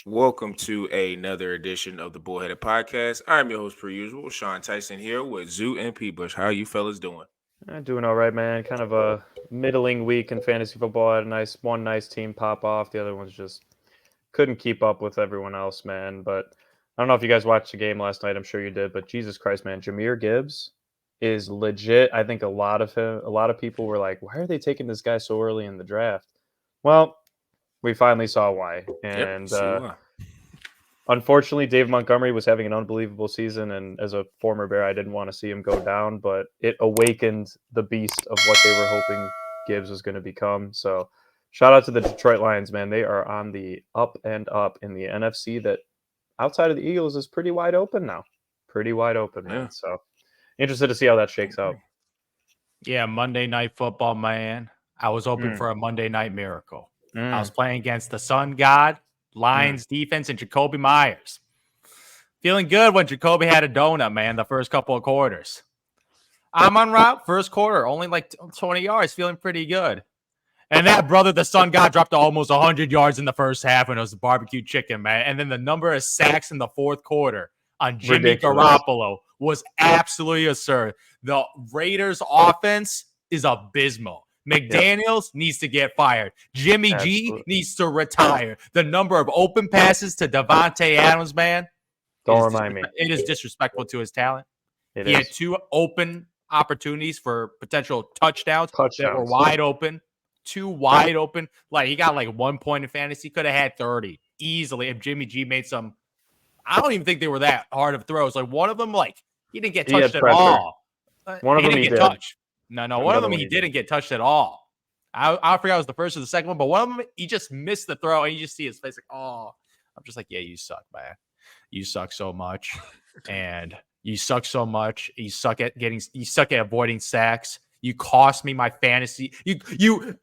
Welcome to another edition of the Bullheaded Podcast. I'm your host, per usual, Sean Tyson, here with Zoo and P. Bush. How are you fellas doing? Doing all right, man. Kind of a middling week in fantasy football. I had one nice team pop off. The other ones just couldn't keep up with everyone else, man. But I don't know if you guys watched the game last night. I'm sure you did. But Jesus Christ, man, Jahmyr Gibbs is legit. I think a lot of people were like, "Why are they taking this guy so early in the draft?" Well, we finally saw why. And unfortunately, Dave Montgomery was having an unbelievable season, and as a former Bear, I didn't want to see him go down, but it awakened the beast of what they were hoping Gibbs was going to become. So shout out to the Detroit Lions, man. They are on the up and up in the NFC that outside of the Eagles is pretty wide open now. Pretty wide open, man. Yeah. So interested to see how that shakes out. Yeah, Monday Night Football, man. I was hoping for a Monday Night Miracle. I was playing against the Sun God, Lions defense, and Jacoby Myers. Feeling good when Jacoby had a donut, man, the first couple of quarters. I'm on route, first quarter, only like 20 yards, feeling pretty good. And that brother, the Sun God, dropped to almost 100 yards in the first half, and it was barbecue chicken, man. And then the number of sacks in the fourth quarter on Jimmy Garoppolo was absolutely absurd. The Raiders' offense is abysmal. McDaniels needs to get fired. Jimmy G needs to retire. The number of open passes to Devontae Adams, man. Don't remind me. It is disrespectful to his talent. He had two open opportunities for potential touchdowns that were wide open. Two wide open. Like, he got like 1 point in fantasy. Could have had 30 easily if Jimmy G made some. I don't even think they were that hard of throws. Like, one of them, like, he didn't get touched at all. One of them he did. Touched. No. One of them he didn't get touched at all. I forgot it was the first or the second one, but one of them he just missed the throw, and you just see his face like, oh. I'm just like, yeah, you suck, man. You suck so much, and you suck so much. You suck at avoiding sacks. You cost me my fantasy.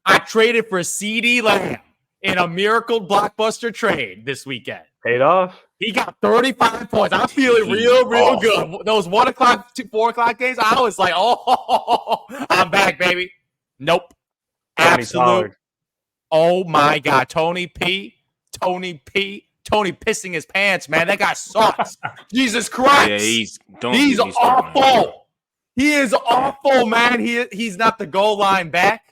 I traded for CeeDee Lamb in a miracle blockbuster trade this weekend. Paid off. He got 35 points. I'm feeling real good. Those 1 o'clock, 4 o'clock games, I was like, oh, I'm back, baby. Nope. Absolute. Oh, my God. Tony pissing his pants, man. That guy sucks. Jesus Christ. Yeah, he's awful. He is awful, man. He's not the goal line back.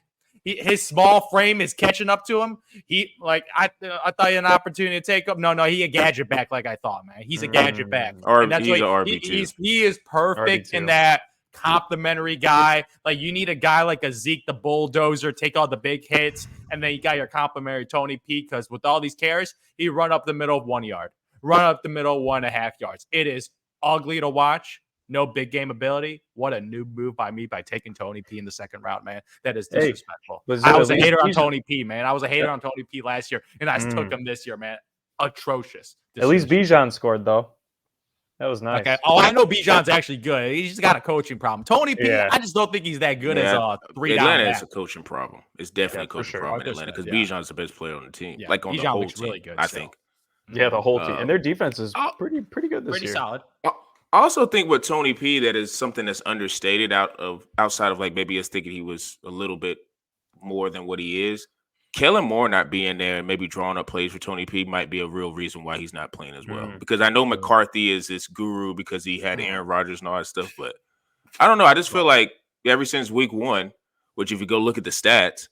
His small frame is catching up to him. I thought he had an opportunity to take up. No, he a gadget back like I thought, man. He's a gadget back. And that's he's an RB2. He is perfect RB2. In that complimentary guy. Like, you need a guy like a Zeke the bulldozer, take all the big hits, and then you got your complimentary Tony P, because with all these carries, he run up the middle of 1 yard, run up the middle 1.5 yards. It is ugly to watch. No big game ability. What a new move by me by taking Tony P in the second round, man. That is disrespectful. I was a hater on Tony P, man. I was a hater on Tony P last year, and I took him this year, man. Atrocious. At least Bijan scored, though. That was nice. Okay. Oh, I know Bijan's actually good. He's just got a coaching problem. Tony P, I just don't think he's that good as a 3 down Atlanta back. is a coaching problem. It's definitely a coaching problem in Atlanta, because Bijan's the best player on the team. Like, on Bijan the whole looks team, really good, I think. Yeah, the whole team. And their defense is pretty good this year. Pretty solid. I also think with Tony P, that is something that's understated outside of like maybe us thinking he was a little bit more than what he is. Kellen Moore not being there and maybe drawing up plays for Tony P might be a real reason why he's not playing as well. Because I know McCarthy is this guru because he had Aaron Rodgers and all that stuff, but I don't know. I just feel like ever since week 1, which if you go look at the stats,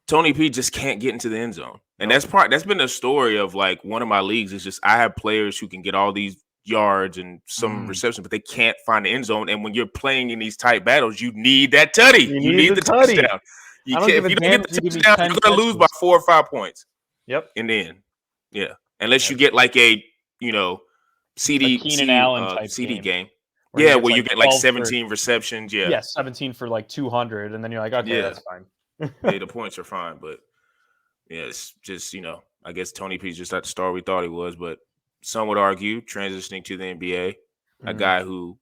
Tony P just can't get into the end zone. And that's been the story of like one of my leagues is just I have players who can get all these yards and some reception, but they can't find the end zone. And when you're playing in these tight battles, you need that tutty. You need the touchdown. You can't, if you don't get the touchdown, you're going to lose by 4 or 5 points. Yep. In the end. Yeah. Unless you get like a, CD Keenan Allen type CD game. Where where you get like 17 receptions. Yeah. Yeah, 17 for like 200. And then you're like, okay, that's fine. The points are fine. But yeah, it's just, I guess Tony P's just not the star we thought he was, but some would argue transitioning to the NBA, a guy who,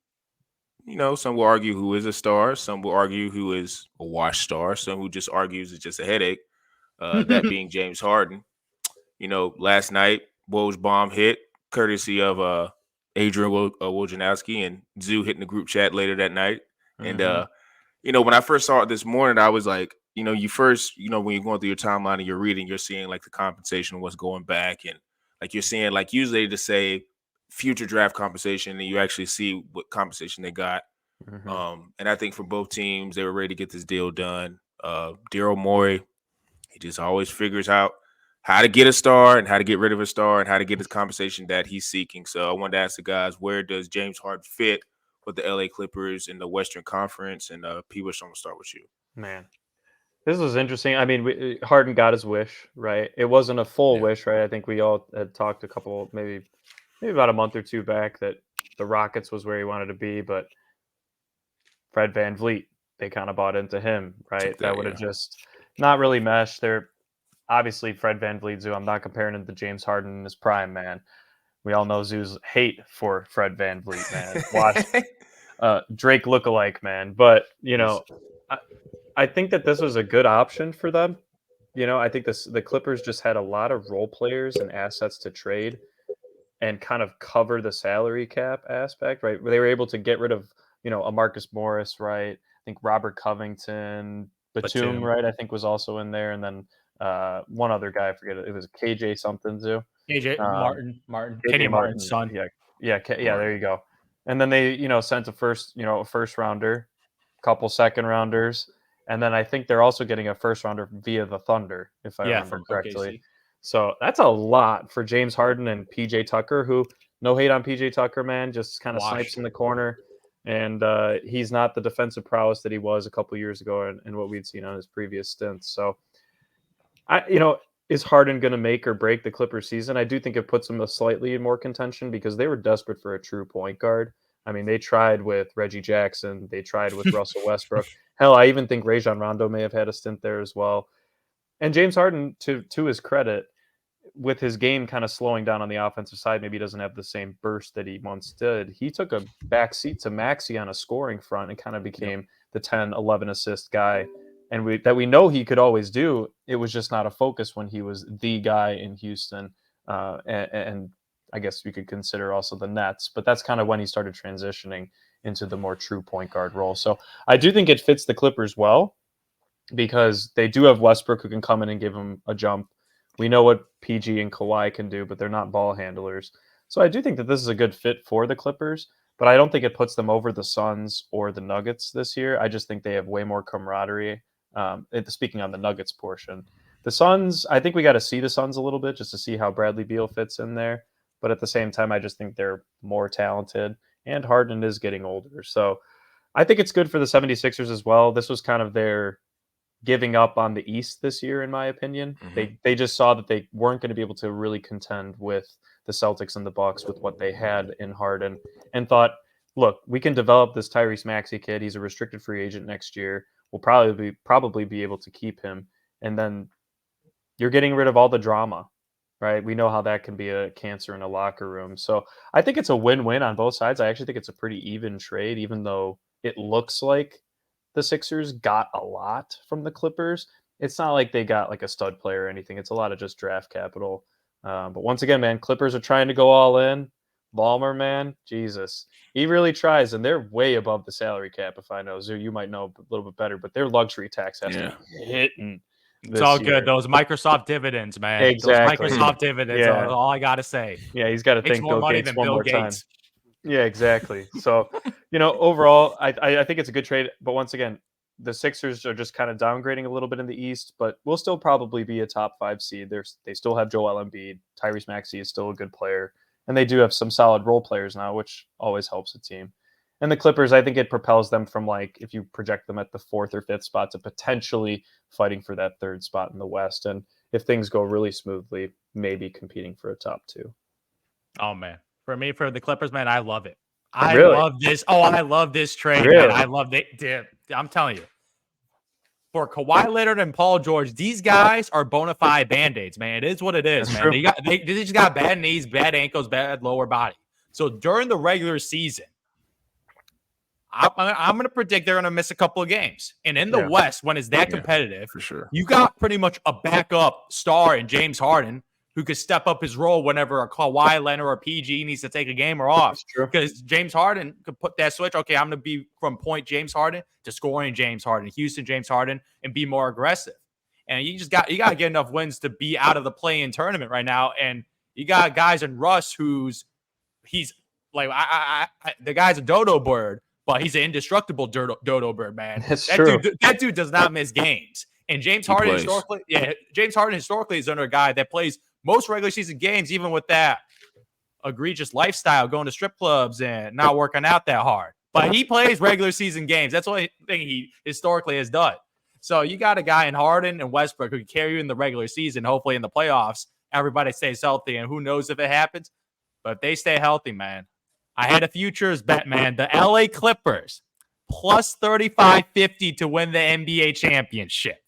some will argue who is a star. Some will argue who is a wash star. Some who just argues it's just a headache. That being James Harden. Last night, Woj bomb hit, courtesy of Adrian Wojnarowski and Zoo hitting the group chat later that night. And when I first saw it this morning, I was like, when you're going through your timeline and you're reading, you're seeing like the compensation, what's going back, and like you're seeing like usually they just say future draft compensation, and you actually see what compensation they got. And I think for both teams, they were ready to get this deal done. Daryl Morey, he just always figures out how to get a star and how to get rid of a star and how to get his compensation that he's seeking. So I wanted to ask the guys, where does James Harden fit with the LA Clippers in the Western Conference? And P. Wish, I'm going to start with you. Man, this was interesting. I mean, Harden got his wish, right? It wasn't a full wish, right? I think we all had talked a couple, maybe about a month or two back, that the Rockets was where he wanted to be, but Fred VanVleet, they kind of bought into him, right? That would have just not really meshed. They're obviously Fred VanVleet, Zoo. I'm not comparing him to James Harden in his prime, man. We all know Zoo's hate for Fred VanVleet, man. Watch Drake lookalike, man. But I think that this was a good option for them. I think the Clippers just had a lot of role players and assets to trade and kind of cover the salary cap aspect, right? They were able to get rid of, a Marcus Morris, right? I think Robert Covington, Batum, right? I think was also in there. And then one other guy, I forget it was KJ something too. KJ Martin, Kenny Martin's son. Yeah, there you go. And then they, sent a first rounder, couple second rounders, and then I think they're also getting a first rounder via the Thunder, if I remember correctly. OKC. So that's a lot for James Harden and PJ Tucker, who, no hate on PJ Tucker, man, just kind of snipes in the corner. And he's not the defensive prowess that he was a couple years ago and what we'd seen on his previous stints. So, is Harden going to make or break the Clippers season? I do think it puts them slightly in more contention because they were desperate for a true point guard. I mean, they tried with Reggie Jackson. They tried with Russell Westbrook. Hell, I even think Rajon Rondo may have had a stint there as well. And James Harden, to his credit, with his game kind of slowing down on the offensive side, maybe he doesn't have the same burst that he once did. He took a back seat to Maxey on a scoring front and kind of became the 10, 11 assist guy. And we know he could always do. It was just not a focus when he was the guy in Houston. And I guess we could consider also the Nets, but that's kind of when he started transitioning into the more true point guard role. So I do think it fits the Clippers well because they do have Westbrook who can come in and give him a jump. We know what PG and Kawhi can do, but they're not ball handlers. So I do think that this is a good fit for the Clippers, but I don't think it puts them over the Suns or the Nuggets this year. I just think they have way more camaraderie. Speaking on the Nuggets portion, the Suns, I think we got to see the Suns a little bit just to see how Bradley Beal fits in there. But at the same time, I just think they're more talented, and Harden is getting older. So I think it's good for the 76ers as well. This was kind of their giving up on the East this year, in my opinion. They just saw that they weren't going to be able to really contend with the Celtics and the Bucks with what they had in Harden, and thought, look, we can develop this Tyrese Maxey kid. He's a restricted free agent next year. We'll probably be able to keep him. And then you're getting rid of all the drama, right? We know how that can be a cancer in a locker room. So I think it's a win-win on both sides. I actually think it's a pretty even trade, even though it looks like the Sixers got a lot from the Clippers. It's not like they got like a stud player or anything. It's a lot of just draft capital. But once again, man, Clippers are trying to go all in. Ballmer, man, Jesus. He really tries, and they're way above the salary cap, if I know. Zoo, you might know a little bit better, but their luxury tax has to be hitting. It's all good. Those Microsoft dividends, man. Exactly. Those Microsoft dividends are all I got to say. Yeah, he's got to think more Bill money Gates than one Bill more Gates. time. Yeah, exactly. So, overall, I think it's a good trade. But once again, the Sixers are just kind of downgrading a little bit in the East, but will still probably be a top 5 seed. They still have Joel Embiid. Tyrese Maxey is still a good player. And they do have some solid role players now, which always helps a team. And the Clippers, I think it propels them from, like, if you project them at the 4th or 5th spot to potentially fighting for that 3rd spot in the West. And if things go really smoothly, maybe competing for a top 2. Oh, man. For me, for the Clippers, man, I love it. Really? Love this. Oh, I love this trade, really? man. I love it. I'm telling you. For Kawhi Leonard and Paul George, these guys are bona fide Band-Aids, man. It is what it is, That's man. true. They just got bad knees, bad ankles, bad lower body. So during the regular season, I'm going to predict they're going to miss a couple of games. And in the West, when it's that competitive, for sure, you got pretty much a backup star in James Harden who could step up his role whenever a Kawhi Leonard or PG needs to take a game or off. That's true. Because James Harden could put that switch. Okay, I'm going to be from point James Harden to scoring James Harden, Houston James Harden, and be more aggressive. And you got to get enough wins to be out of the play-in tournament right now. And you got guys in Russ he's like the guy's a dodo bird, but he's an indestructible dodo bird, man. That's true. That dude does not miss games. And James Harden historically is under a guy that plays most regular season games, even with that egregious lifestyle, going to strip clubs and not working out that hard. But he plays regular season games. That's the only thing he historically has done. So you got a guy in Harden and Westbrook who can carry you in the regular season, hopefully in the playoffs. Everybody stays healthy, and who knows if it happens. But if they stay healthy, man, I had a futures bet, man. The LA Clippers plus 35.50 to win the NBA championship.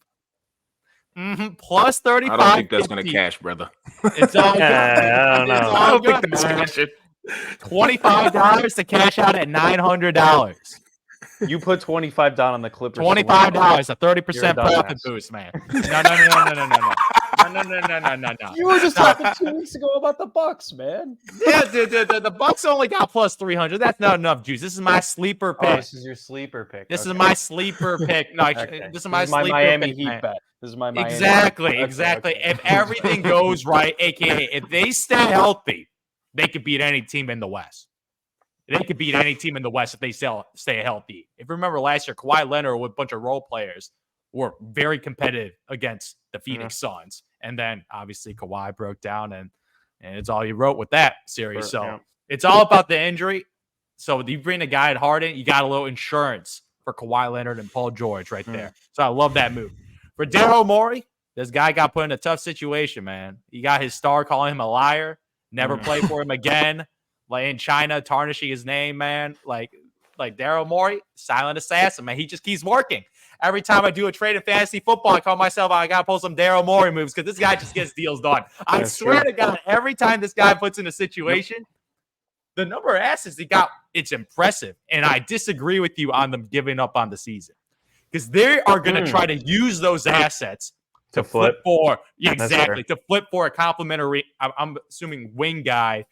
Plus 35. I don't think that's going to cash, brother. It's all good. I don't know. I don't think that's cashing. $25 to cash out at $900. You put 25 down on the Clippers. $25, a 30% profit boost, man. No. You were just talking 2 weeks ago about the Bucks, man. Yeah, the Bucks only got plus 300. That's not enough juice. This is my sleeper pick. Oh, this is your sleeper pick. This is my sleeper pick. No, this is my sleeper Miami pick, Heat man. bet. This is my Miami Exactly. If everything goes right, aka if they stay healthy, they could beat any team in the West. They could beat any team in the West if they stay healthy. If you remember last year, Kawhi Leonard with a bunch of role players were very competitive against the Phoenix Suns. And then, obviously, Kawhi broke down, and it's all you wrote with that series. It's all about the injury. So you bring a guy at Harden, you got a little insurance for Kawhi Leonard and Paul George right there. So I love that move. For Daryl Morey, this guy got put in a tough situation, man. He got his star calling him a liar, never play for him again. Like in China, tarnishing his name, man. Like Daryl Morey, silent assassin, man. He just keeps working. Every time I do a trade in fantasy football, I call myself, I got to pull some Daryl Morey moves because this guy just gets deals done. I swear to God, every time this guy puts in a situation, the number of assets he got, it's impressive. And I disagree with you on them giving up on the season because they are going to try to use those assets to flip for, to flip for a complimentary, I'm assuming, wing guy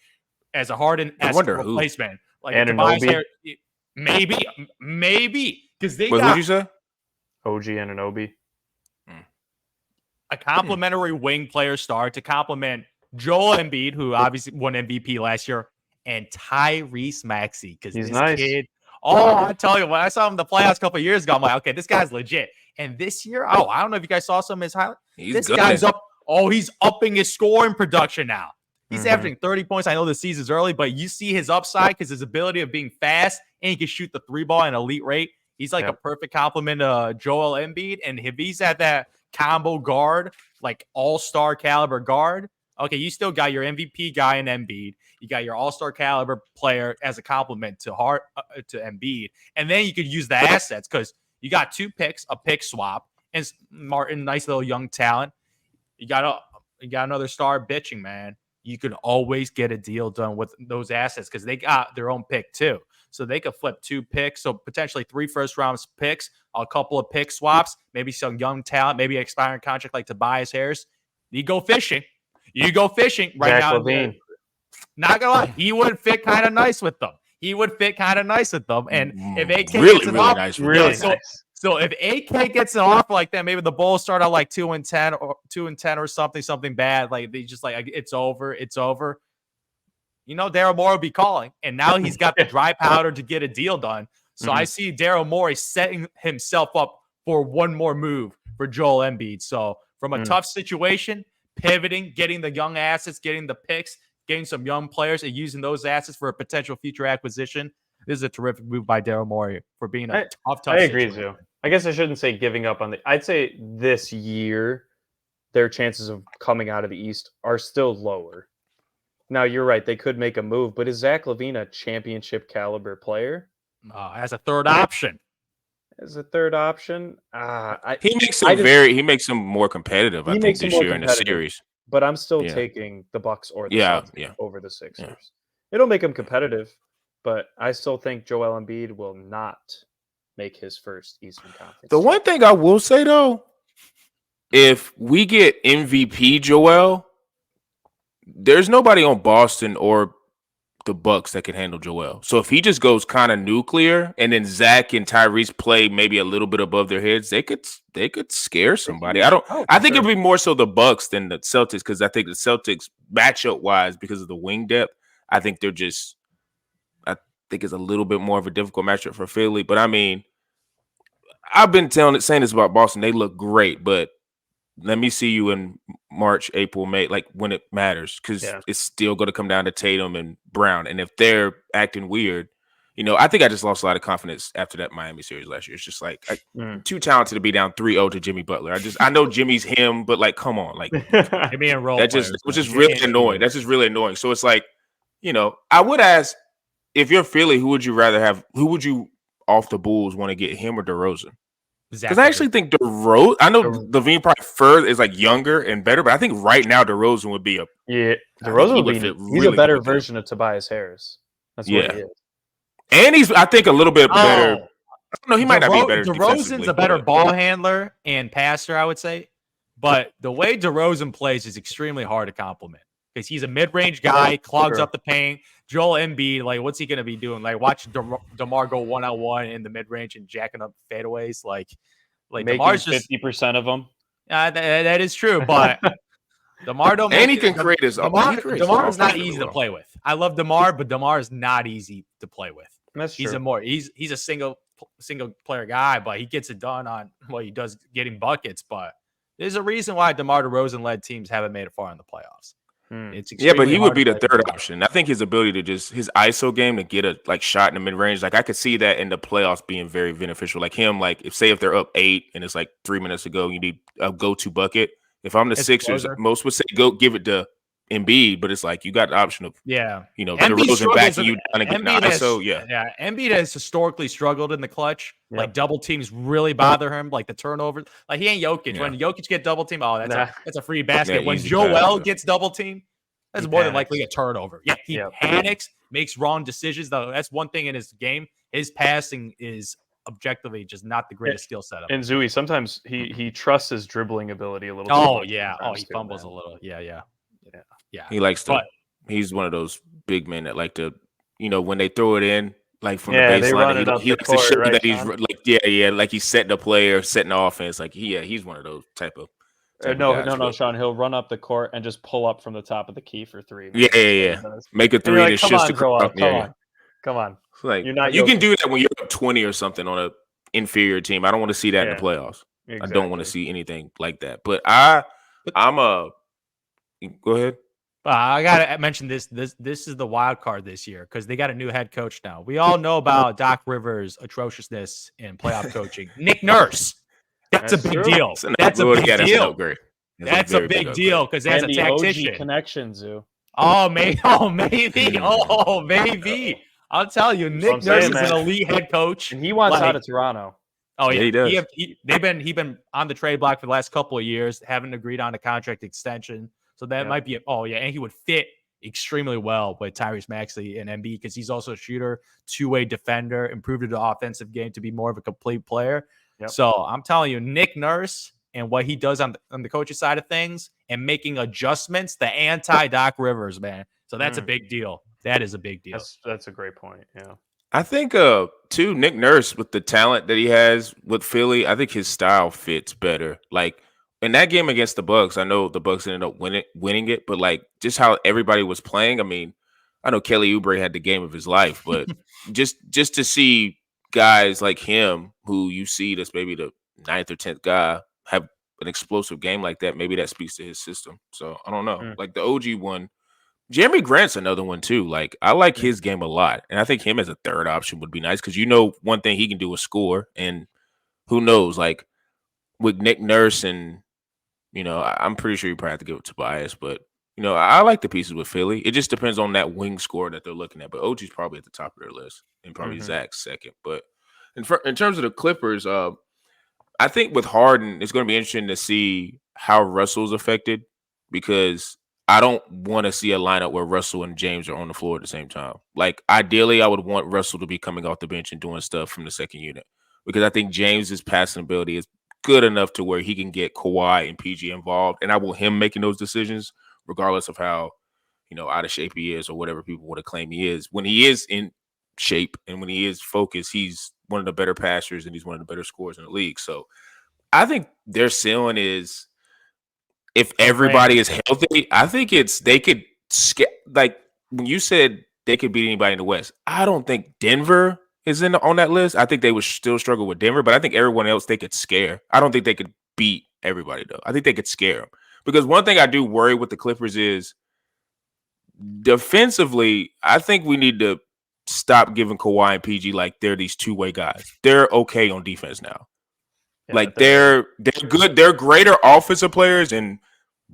as a Harden as a replacement. Like Anunoby. Maybe. Because they got... What did you say? OG Anunoby. A complimentary wing player star to complement Joel Embiid, who obviously won MVP last year, and Tyreek Maxey. Because this kid... I tell you, when I saw him in the playoffs a couple of years ago, I'm like, okay, this guy's legit. And this year, I don't know if you guys saw some of his highlights. This guy's up. He's upping his scoring production now. He's averaging 30 points. I know the season's early, but you see his upside because his ability of being fast and he can shoot the three ball at an elite rate. He's like a perfect complement to Joel Embiid. And if he's at that combo guard, like all-star caliber guard, okay, you still got your MVP guy in Embiid. You got your all-star caliber player as a complement to Embiid. And then you could use the assets because you got 2 picks, a pick swap, and Martin, nice little young talent. You got another star bitching, man. You could always get a deal done with those assets because they got their own pick too. So they could flip 2 picks, so potentially 3 first-round picks, a couple of pick swaps, maybe some young talent, maybe an expiring contract like Tobias Harris. You go fishing right now. Levine. Not gonna lie, he would fit kind of nice with them. And if AK really, gets an really offer, nice, nice. So if AK gets an offer like that, maybe the Bulls start out like 2-10 or something bad. Like they just like it's over. You know, Daryl Morey will be calling, and now he's got the dry powder to get a deal done. So I see Daryl Morey setting himself up for one more move for Joel Embiid. So from a tough situation, pivoting, getting the young assets, getting the picks, getting some young players, and using those assets for a potential future acquisition. This is a terrific move by Daryl Morey for being a tough I agree with situation. you. I guess I shouldn't say giving up on I'd say this year, their chances of coming out of the East are still lower. Now, you're right. They could make a move, but is Zach LaVine a championship caliber player? As a third option. He makes them more competitive, I think, this year in the series. But I'm still taking the Bucks or the Suns over the Sixers. Yeah. It'll make them competitive, but I still think Joel Embiid will not make his first Eastern Conference. The one thing I will say, though, if we get MVP Joel, there's nobody on Boston or the Bucks that can handle Joel. So if he just goes kind of nuclear, and then Zach and Tyrese play maybe a little bit above their heads, they could scare somebody. I think it'd be more so the Bucks than the Celtics, because I think the Celtics matchup wise, because of the wing depth, I think it's a little bit more of a difficult matchup for Philly. But I mean, I've been saying this about Boston. They look great, but let me see you in March, April, May, like when it matters, because it's still going to come down to Tatum and Brown. And if they're acting weird, I think I just lost a lot of confidence after that Miami series last year. It's just like too talented to be down 3-0 to Jimmy Butler. I know Jimmy's him, but like, come on, like Jimmy and role which is really annoying. That's just really annoying. So it's like, I would ask, if you're Philly, who would you rather have? Who would you off the Bulls want to get, him or DeRozan? Because I actually think DeRozan. I know Levine probably further is like younger and better, but I think right now DeRozan would be DeRozan would be. He's a better version of Tobias Harris. That's what he is. And he's, I think, a little bit better. No, he might not be better. DeRozan's a better ball handler and passer, I would say. But the way DeRozan plays is extremely hard to compliment, because he's a mid-range guy, clogs up the paint. Joel Embiid, like, what's he going to be doing? Like, watch DeMar go one-on-one in the mid-range and jacking up fadeaways. Like making DeMar's 50% of them. That is true, but DeMar don't. And he can create his own. DeMar is not easy to play with. I love DeMar, but DeMar is not easy to play with. That's true. He's a single player guy, but he gets it done on what he does, getting buckets. But there's a reason why DeMar DeRozan led teams haven't made it far in the playoffs. But he would be the third option. I think his ability to his ISO game to get a shot in the mid range, like I could see that in the playoffs being very beneficial. Like him, like if they're up 8 and it's like 3 minutes to go, you need a go-to bucket. If I'm the Sixers, most would say go give it to Embiid, but it's like you got the option of DeRozan backing you down and getting ISO. Embiid has historically struggled in the clutch. Like double teams really bother him. Like the turnover, like he ain't Jokic. When Jokic get double team, that's a free basket. When Joel gets double team, that's more than likely a turnover. He panics, makes wrong decisions. Though that's one thing in his game. His passing is objectively just not the greatest skill set. And Zooey, sometimes he trusts his dribbling ability a little. He fumbles a little. Yeah. He likes to. He's one of those big men that like to, when they throw it in, like from the baseline, he likes to show that he's like, like he's setting the player, setting the offense. Like, he's one of those type of. No, Sean. He'll run up the court and just pull up from the top of the key for 3. Make a 3 and it's just come on. Like, you can do that when you're up 20 or something on a inferior team. I don't want to see that in the playoffs. Exactly. I don't want to see anything like that. But I'm a. Go ahead. I gotta mention this. This is the wild card this year because they got a new head coach now. We all know about Doc Rivers' atrociousness in playoff coaching. Nick Nurse, that's a big deal. That's a big deal. That's a big deal because as a tactician, connections. Maybe. I'll tell you, Nick Nurse is an elite head coach, and he wants out of Toronto. Oh yeah, he does. They've been on the trade block for the last couple of years, haven't agreed on a contract extension. So that might be and he would fit extremely well with Tyrese Maxey and Embiid because he's also a shooter, two-way defender, improved the offensive game to be more of a complete player. Yep. So I'm telling you, Nick Nurse and what he does on the coaching side of things and making adjustments, the anti-Doc Rivers, man. So that's a big deal. That is a big deal. That's a great point. Yeah. I think too, Nick Nurse, with the talent that he has with Philly, I think his style fits better. Like, in that game against the Bucks, I know the Bucks ended up winning it, but like just how everybody was playing. I mean, I know Kelly Oubre had the game of his life, but just to see guys like him, who you see that's maybe the 9th or 10th guy, have an explosive game like that, maybe that speaks to his system. So I don't know. Like the OG one, Jeremy Grant's another one too. Like I like his game a lot, and I think him as a third option would be nice because one thing he can do is score, and who knows, like with Nick Nurse and. I'm pretty sure you probably have to give it to Tobias, but I like the pieces with Philly. It just depends on that wing score that they're looking at. But OG's probably at the top of their list, and probably Zach's second. But in terms of the Clippers, I think with Harden, it's going to be interesting to see how Russell's affected because I don't want to see a lineup where Russell and James are on the floor at the same time. Like ideally, I would want Russell to be coming off the bench and doing stuff from the second unit because I think James's passing ability is good enough to where he can get Kawhi and PG involved, and I want him making those decisions regardless of how out of shape he is or whatever people want to claim he is. When he is in shape and when he is focused, he's one of the better passers and he's one of the better scorers in the league. So I think their ceiling is, if everybody is healthy, I think they could like when you said they could beat anybody in the West. I don't think Denver is on that list. I think they would still struggle with Denver, but I think everyone else they could scare. I don't think they could beat everybody though. I think they could scare them, because one thing I do worry with the Clippers is defensively. I think we need to stop giving Kawhi and PG like they're these two-way guys. They're okay on defense now. Yeah, like they're good. They're greater offensive players, and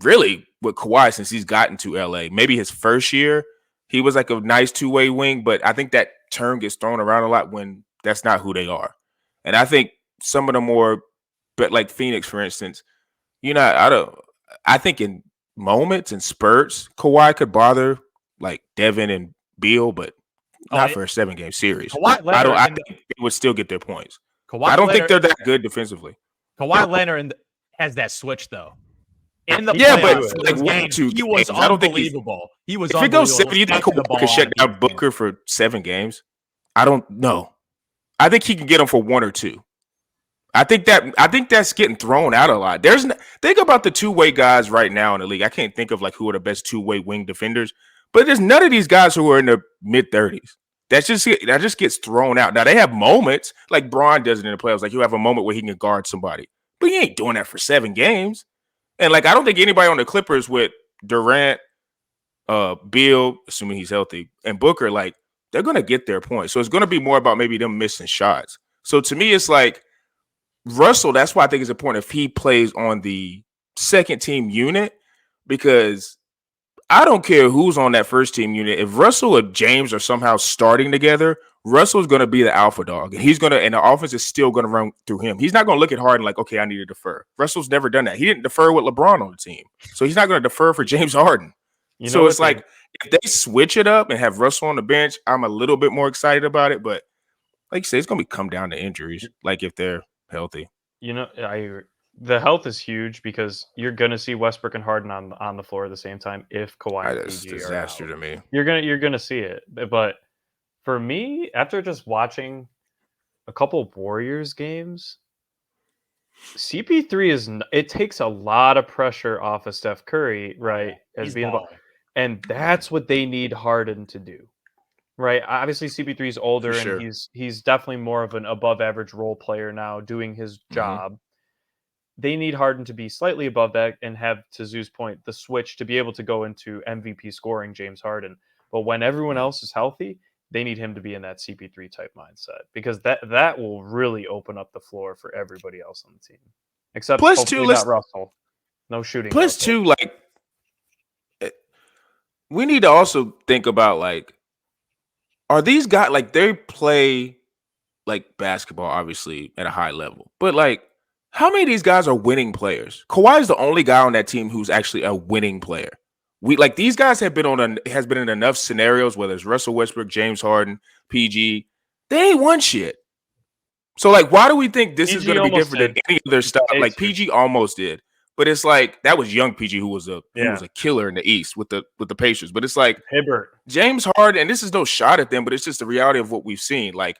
really with Kawhi, since he's gotten to LA, maybe his first year he was like a nice two-way wing, but I think that term gets thrown around a lot when that's not who they are. And I think some of the more, but like Phoenix, for instance, I think in moments and spurts, Kawhi could bother like Devin and Beal, but not for a 7-game series. I think they would still get their points. I don't think they're that good defensively. Kawhi Leonard has that switch though. In the but like 1 or 2 he was unbelievable. He was. If it goes 7, you think Kawhi can shut down Booker for 7 games? I don't know. I think he can get him for 1 or 2. I think that's getting thrown out a lot. Think about the two-way guys right now in the league. I can't think of like who are the best two-way wing defenders, but there's none of these guys who are in their mid-30s. That just gets thrown out. Now they have moments like Bron does it in the playoffs. Like you have a moment where he can guard somebody, but he ain't doing that for 7 games. And like I don't think anybody on the Clippers with Durant, Beal, assuming he's healthy, and Booker, like they're gonna get their point. So it's gonna be more about maybe them missing shots. So to me, it's like Russell. That's why I think it's important if he plays on the second team unit, because I don't care who's on that first team unit. If Russell or James are somehow starting together, Russell's going to be the alpha dog, and the offense is still going to run through him. He's not going to look at Harden like, okay, I need to defer. Russell's never done that. He didn't defer with LeBron on the team, so he's not going to defer for James Harden. So it's like if they switch it up and have Russell on the bench, I'm a little bit more excited about it. But like you say, it's going to come down to injuries. Like if they're healthy, the health is huge because you're going to see Westbrook and Harden on the floor at the same time. If Kawhi and PG disaster to me, you're gonna see it. But for me, after just watching a couple of Warriors games, CP3 it takes a lot of pressure off of Steph Curry, right? And that's what they need Harden to do. Right. Obviously CP3 is older and he's definitely more of an above average role player now doing his job. They need Harden to be slightly above that and have, to Zoo's point, the switch to be able to go into MVP scoring James Harden. But when everyone else is healthy, they need him to be in that CP3 type mindset, because that will really open up the floor for everybody else on the team. Except hopefully not Russell. No shooting. Plus two, like we need to also think about like, are these guys like they play like basketball obviously at a high level, but like how many of these guys are winning players? Kawhi is the only guy on that team who's actually a winning player. These guys have been in enough scenarios, whether it's Russell Westbrook, James Harden, PG, they ain't won shit. So like, why do we think this is going to be different than any other stuff? Like PG almost did, but it's like that was young PG who was a killer in the East with the Pacers. But it's like James Harden, and this is no shot at them, but it's just the reality of what we've seen. Like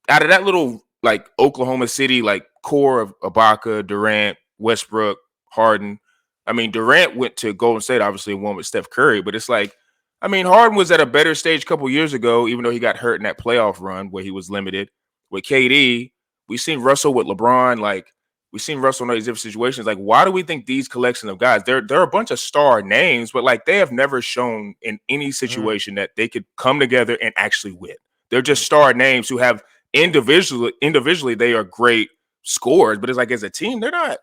out of that little like Oklahoma City like core of Ibaka, Durant, Westbrook, Harden. I mean, Durant went to Golden State, obviously won with Steph Curry, but it's like, I mean, Harden was at a better stage a couple years ago, even though he got hurt in that playoff run where he was limited. With KD, we've seen Russell with LeBron, like we've seen Russell in all these different situations. Like, why do we think these collection of guys, they're a bunch of star names, but like they have never shown in any situation that they could come together and actually win. They're just star names who have individually they are great scorers, but it's like as a team, they're not.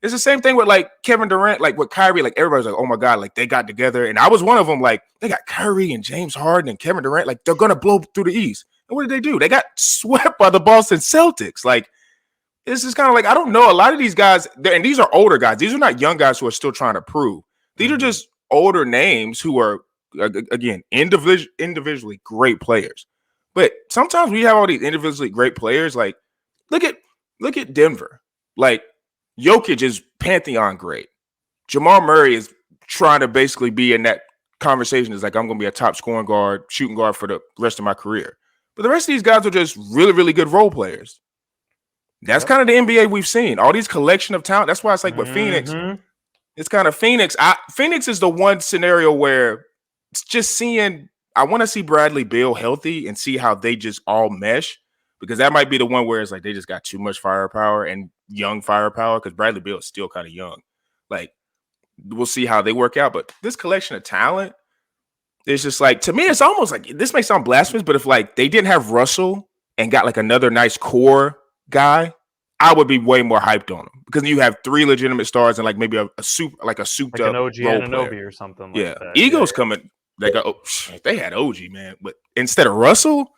It's the same thing with like Kevin Durant, like with Kyrie, like everybody's like, oh my God, like they got together. And I was one of them, like they got Kyrie and James Harden and Kevin Durant, like they're going to blow through the East. And what did they do? They got swept by the Boston Celtics. Like, this is kind of like, I don't know. A lot of these guys, and these are older guys. These are not young guys who are still trying to prove. These are just older names who are, again, individually great players. But sometimes we have all these individually great players. Like, look at Denver. Like, Jokic is Pantheon great. Jamal Murray is trying to basically be in that conversation is like, I'm going to be a top scoring guard, shooting guard for the rest of my career. But the rest of these guys are just really, really good role players. That's kind of the NBA we've seen. All these collection of talent. That's why it's like with Phoenix, it's kind of Phoenix. Phoenix is the one scenario where it's just seeing, I want to see Bradley Beal healthy and see how they just all mesh, because that might be the one where it's like they just got too much firepower and young firepower, because Bradley Beal is still kind of young. Like, we'll see how they work out. But this collection of talent is just like, to me, it's almost like, this may sound blasphemous, but if like they didn't have Russell and got like another nice core guy, I would be way more hyped on him, because you have 3 legitimate stars and like maybe a souped like up an OG role Anunoby player. or something. Yeah, Like that. Eagles coming. They got they had OG, man, but instead of Russell,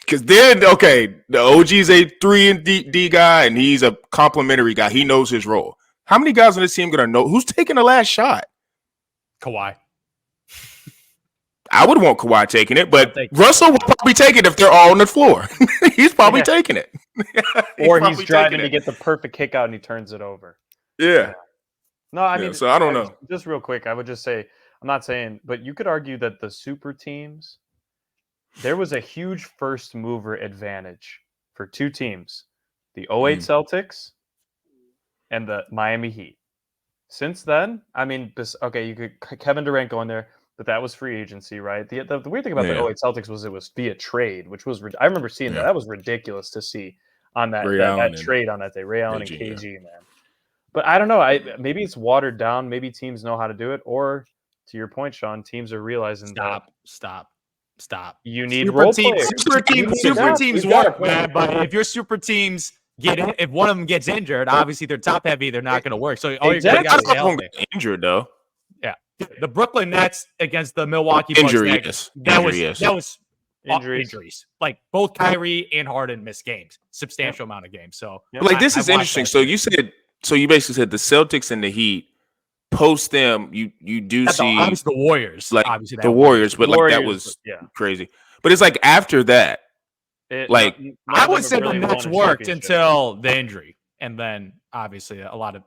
because then the OG's a 3 and D guy and he's a complimentary guy. He knows his role. How many guys on this team gonna know who's taking the last shot? Kawhi. I would want Kawhi taking it, but Russell would probably take it if they're all on the floor. He's probably taking it. Or he's driving to get the perfect kick out and he turns it over. Yeah. No, I mean, so I don't know. Just real quick, I would just say, I'm not saying, but you could argue that the super teams, there was a huge first mover advantage for 2 teams, the 08 Celtics and the Miami Heat. Since then, I mean, you could Kevin Durant go in there, but that was free agency, right? The weird thing about the 08 Celtics was it was via trade, which was I remember seeing that. That was ridiculous to see on that trade on that day. Ray Allen and KG, man. But I don't know. Maybe it's watered down. Maybe teams know how to do it, or to your point, Sean, teams are realizing Stop. You need super role teams. players. Super teams work, man. But if your super teams if one of them gets injured, obviously they're top heavy. They're not going to work. So all you're going to get injured though. Yeah, the Brooklyn Nets against the Milwaukee Bucks. That was injuries. Like both Kyrie and Harden missed games, substantial amount of games. So like this is interesting. So you basically said the Celtics and the Heat. Post them, you do see obviously the Warriors, like obviously the Warriors, but like that was crazy. But it's like after that, I would say the Nets worked until the injury, and then obviously a lot of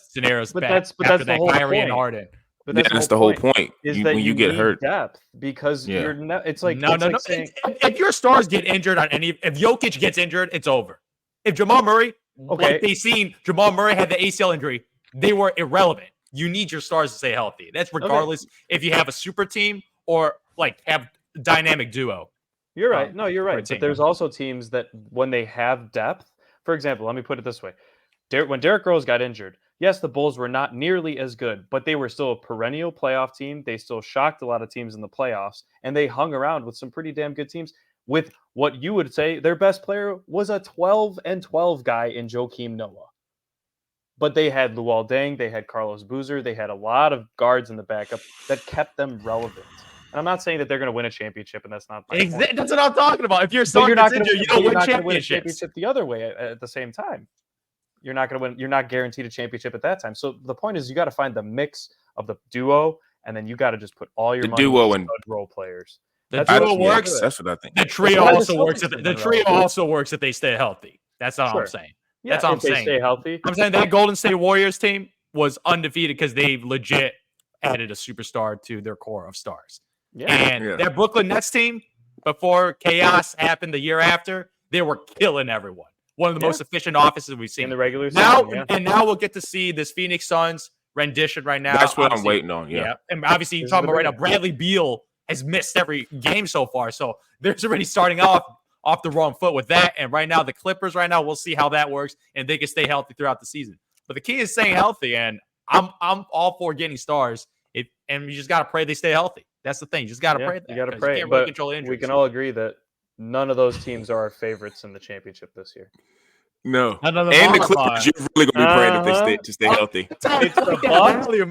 scenarios. But that's the whole Kyrie point. And Harden. But that's the whole point. When you get hurt, depth, because you're not. It's like no. Saying, if your stars get injured if Jokic gets injured, it's over. If Jamal Murray, like they seen Jamal Murray had the ACL injury, they were irrelevant. You need your stars to stay healthy. That's regardless if you have a super team or like have a dynamic duo. You're right. No, you're right. But there's also teams that when they have depth, for example, let me put it this way. When Derrick Rose got injured, yes, the Bulls were not nearly as good, but they were still a perennial playoff team. They still shocked a lot of teams in the playoffs, and they hung around with some pretty damn good teams with what you would say their best player was a 12-12 guy in Joakim Noah. But they had Luol Deng, they had Carlos Boozer, they had a lot of guards in the backup that kept them relevant. And I'm not saying that they're going to win a championship, and that's not my point. That's what I'm talking about. If you're not going to win a championship the other way at the same time. You're not going to win. You're not guaranteed a championship at that time. So the point is, you got to find the mix of the duo, and then you got to just put all your money duo into role players. The duo works. That's what I think. The trio also works. The trio also works if they stay healthy. That's all I'm saying. Yeah, that's all I'm saying. They stay healthy. I'm saying that Golden State Warriors team was undefeated because they legit added a superstar to their core of stars. Yeah. And that Brooklyn Nets team, before chaos happened the year after, they were killing everyone. One of the most efficient offenses we've seen in the regular season. And now we'll get to see this Phoenix Suns rendition right now. That's what I'm waiting on. Yeah. And obviously, you're talking about right now, Bradley Beal has missed every game so far. So there's already starting off the wrong foot with that. And right now, the Clippers, we'll see how that works. And they can stay healthy throughout the season. But the key is staying healthy. And I'm all for getting stars. And you just got to pray they stay healthy. That's the thing. You just got to pray that. You got to pray. Can't really control injuries. We can all agree that none of those teams are our favorites in the championship this year. No. And the Clippers, you're really going to be praying if they stay healthy.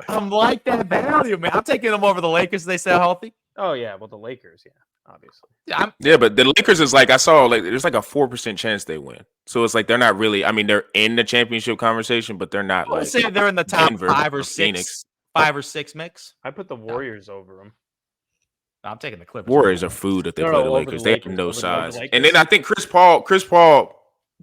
I'm like that value, man. I'm taking them over the Lakers if they stay healthy. Oh, yeah. Well, the Lakers, obviously. Yeah, but the Lakers is like, I saw, there's like a 4% chance they win. So it's like they're not really, they're in the championship conversation, but they're not I would say they're in the top Denver, 5 or 6. Phoenix. 5 or 6 mix. I put the Warriors over them. I'm taking the Clippers. Warriors are food if they play the Lakers. They have no size. And then I think Chris Paul,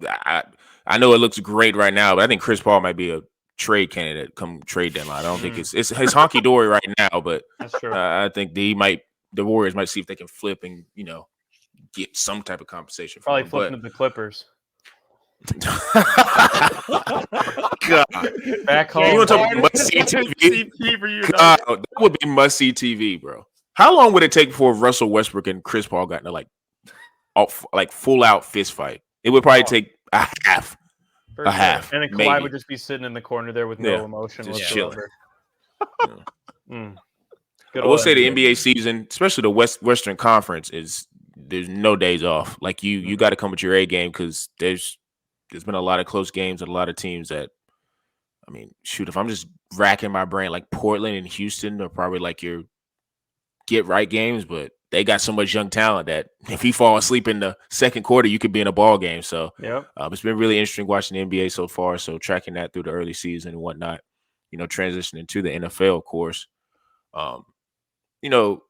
I know it looks great right now, but I think Chris Paul might be a trade candidate come trade deadline. I don't think it's honky dory right now, but That's true. I think the Warriors might see if they can flip and get some type of compensation. Probably for him. flipping to the Clippers. God. Back home. You want to talk about must-see TV? God, that would be must-see TV, bro. How long would it take before Russell Westbrook and Chris Paul got into full-out fist fight? It would probably take a half. Half. And then Kawhi maybe. would just be sitting in the corner there with no emotion just whatsoever. I will say the NBA season, especially the Western Conference, there's no days off. Like you got to come with your A game because there's been a lot of close games and a lot of teams that, I mean, shoot, if I'm just racking my brain, like Portland and Houston are probably like your get right games, but they got so much young talent that if you fall asleep in the second quarter, you could be in a ball game. So it's been really interesting watching the NBA so far. So tracking that through the early season and whatnot, transitioning to the NFL, of course. I know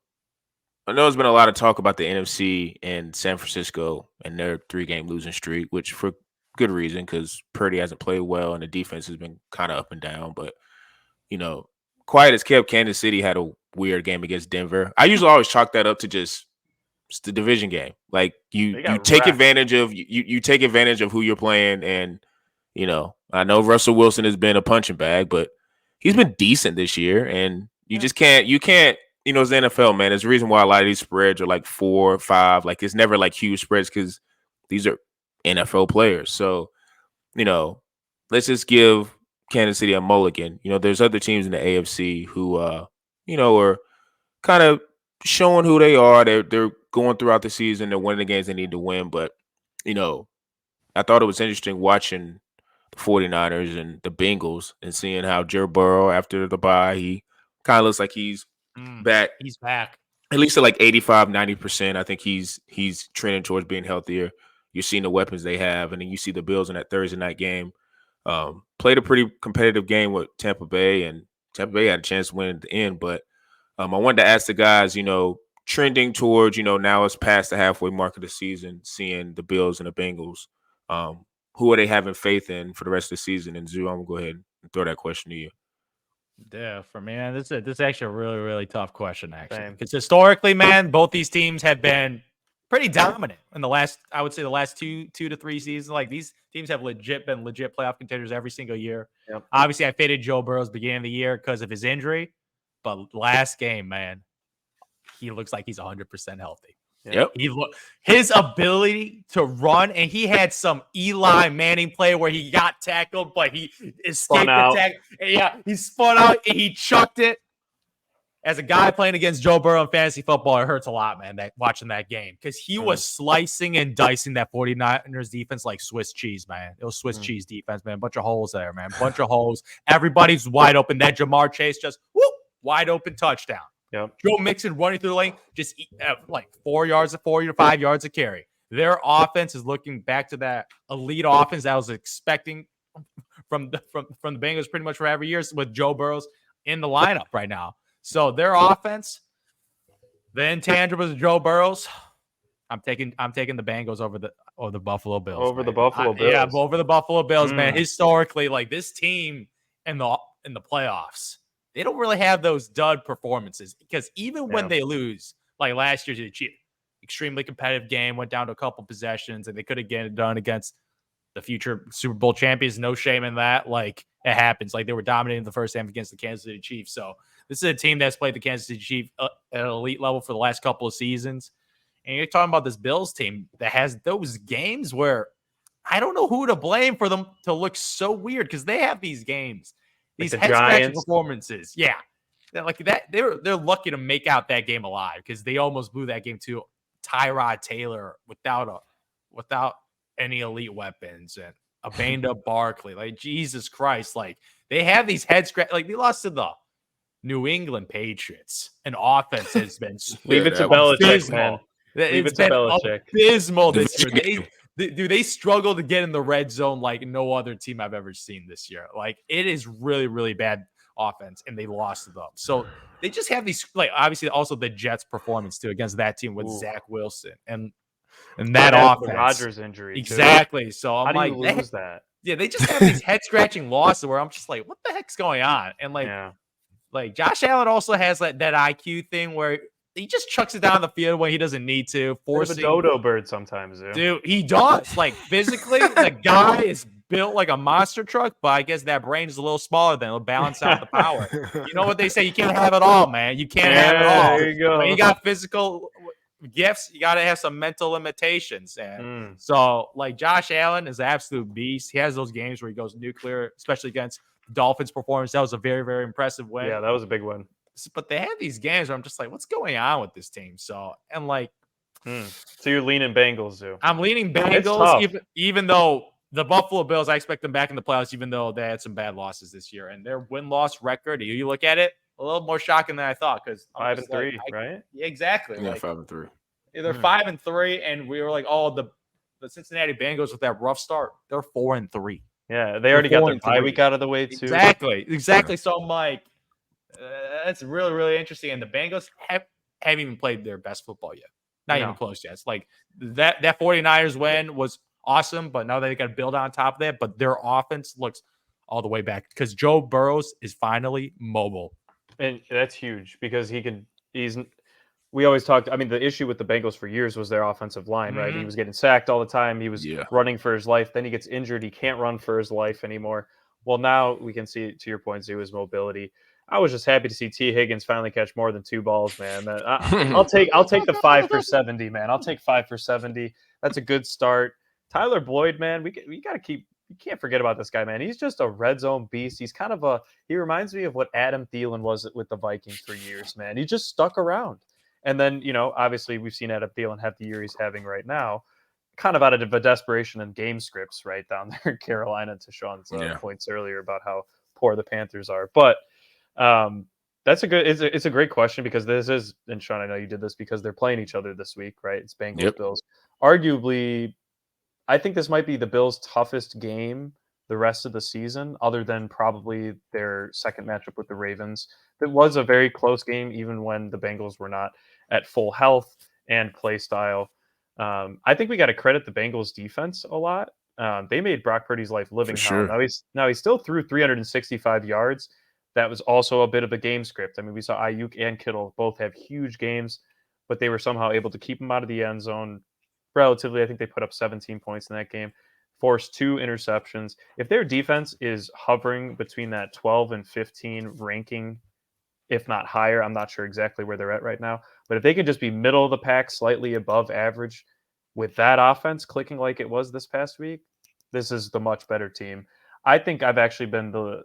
there's been a lot of talk about the NFC and San Francisco and their 3-game losing streak, which for good reason because Purdy hasn't played well and the defense has been kind of up and down. But, quiet as kept, Kansas City had a weird game against Denver. I usually always chalk that up to just the division game. Like you take advantage of you take advantage of who you're playing, and I know Russell Wilson has been a punching bag, but he's been decent this year, and you can't. It's the NFL, man. There's a reason why a lot of these spreads are like 4 or 5. Like it's never like huge spreads because these are NFL players. So let's just give Kansas City a mulligan. There's other teams in the AFC who are kind of showing who they are. They're going throughout the season. They're winning the games they need to win. But, I thought it was interesting watching the 49ers and the Bengals and seeing how Joe Burrow, after the bye, he kind of looks like he's back. He's back. At least at like 85, 90%. I think he's trending towards being healthier. You're seeing the weapons they have. And then you see the Bills in that Thursday night game. Played a pretty competitive game with Tampa Bay, and Tampa Bay had a chance to win at the end. But I wanted to ask the guys, trending towards, now it's past the halfway mark of the season, seeing the Bills and the Bengals. Who are they having faith in for the rest of the season? And Zoo, I'm going to go ahead and throw that question to you. Yeah, for me, man, this is actually a really, really tough question, actually. Because historically, man, both these teams have been pretty dominant in the last, I would say, the last two to 3 seasons. Like these teams have been legit playoff contenders every single year. Yep. Obviously, I faded Joe Burrow's beginning of the year because of his injury, but last game, man, he looks like he's 100% healthy. Yep. His ability to run, and he had some Eli Manning play where he got tackled, but he escaped the tackle. Yeah, he spun out and he chucked it. As a guy playing against Joe Burrow in fantasy football, it hurts a lot, man, watching that game. Because he was slicing and dicing that 49ers defense like Swiss cheese, man. It was Swiss cheese defense, man. Bunch of holes there, man. Bunch of holes. Everybody's wide open. That Jamar Chase just, wide open touchdown. Yep. Joe Mixon running through the lane, just like 4 to 5 yards of carry. Their offense is looking back to that elite offense that I was expecting from the Bengals pretty much for every year with Joe Burrow in the lineup right now. So their offense, the intangibles of Joe Burrow, I'm taking the Bengals over the Buffalo Bills. Over the Buffalo Bills. Yeah, over the Buffalo Bills, man. Historically, like this team in the playoffs, they don't really have those dud performances because even when they lose, like last year to the Chiefs, extremely competitive game, went down to a couple possessions, and they could have get it done against the future Super Bowl champions. No shame in that. Like it happens. Like they were dominating the first half against the Kansas City Chiefs. So this is a team that's played the Kansas City Chiefs at an elite level for the last couple of seasons. And you're talking about this Bills team that has those games where I don't know who to blame for them to look so weird because they have these games. These like head-scratching performances. Yeah. Like that, they're lucky to make out that game alive because they almost blew that game to Tyrod Taylor without any elite weapons and a banged-up Barkley. Like, Jesus Christ. Like, they have these head-scratch. Like, they lost to the New England Patriots. An offense has been leave it to Belichick, man. It's been abysmal this year. They struggle to get in the red zone like no other team I've ever seen this year. Like it is really, really bad offense, and they lost to them. So they just have these, like obviously also the Jets' performance too against that team with Zach Wilson and that offense. The Rodgers injury, exactly. Too. So I'm how like, do you lose that? Yeah, they just have these head scratching losses where I'm just like, what the heck's going on? And like Josh Allen also has that IQ thing where he just chucks it down the field when he doesn't need to, forcing a dodo bird sometimes, dude. He does. Like physically, the guy is built like a monster truck, but I guess that brain is a little smaller than it'll balance out the power. You know what they say? You can't have it all, man. You can't have it all. There you go. When you got physical gifts, you got to have some mental limitations. And so, like, Josh Allen is an absolute beast. He has those games where he goes nuclear, especially against Dolphins performance. That was a very, very impressive win. Yeah, that was a big win. But they have these games where I'm just like, what's going on with this team? So, and like, so you're leaning Bengals, too. I'm leaning Bengals, even though the Buffalo Bills, I expect them back in the playoffs, even though they had some bad losses this year. And their win-loss record, you look at it, a little more shocking than I thought. Because 5-3, right? Yeah, exactly. Yeah, like, 5-3. They're 5-3, and we were like, oh, the Cincinnati Bengals with that rough start, they're 4-3. Yeah, they already got their bye week out of the way, too. Exactly. So I'm like, that's really, really interesting. And the Bengals haven't even played their best football yet. Not even close yet. It's like that 49ers win was awesome, but now they got to build on top of that. But their offense looks all the way back because Joe Burrows is finally mobile. And that's huge because we always talked. I mean, the issue with the Bengals for years was their offensive line, right? He was getting sacked all the time. He was running for his life. Then he gets injured. He can't run for his life anymore. Well, now we can see, to your point, Zoo, his mobility. I was just happy to see T. Higgins finally catch more than 2 balls, man. I'll take the 5 for 70, man. I'll take 5 for 70. That's a good start. Tyler Boyd, man, we got to keep. You can't forget about this guy, man. He's just a red zone beast. He's kind of he reminds me of what Adam Thielen was with the Vikings for years, man. He just stuck around. And then, obviously we've seen Adam Thielen have the year he's having right now, kind of out of a desperation and game scripts right down there in Carolina, to Sean's points earlier about how poor the Panthers are. But it's a great question because this is, and Sean, I know you did this because they're playing each other this week, right? It's Bengals Bills. Arguably, I think this might be the Bills' toughest game the rest of the season, other than probably their second matchup with the Ravens. It was a very close game, even when the Bengals were not at full health and play style. I think we got to credit the Bengals defense a lot. They made Brock Purdy's life living hell. Now he still threw 365 yards. That was also a bit of a game script. I mean, we saw Ayuk and Kittle both have huge games, but they were somehow able to keep him out of the end zone. Relatively, I think they put up 17 points in that game, forced 2 interceptions. If their defense is hovering between that 12 and 15 ranking, if not higher, I'm not sure exactly where they're at right now, but if they could just be middle of the pack, slightly above average with that offense clicking like it was this past week, this is the much better team. I think I've actually been the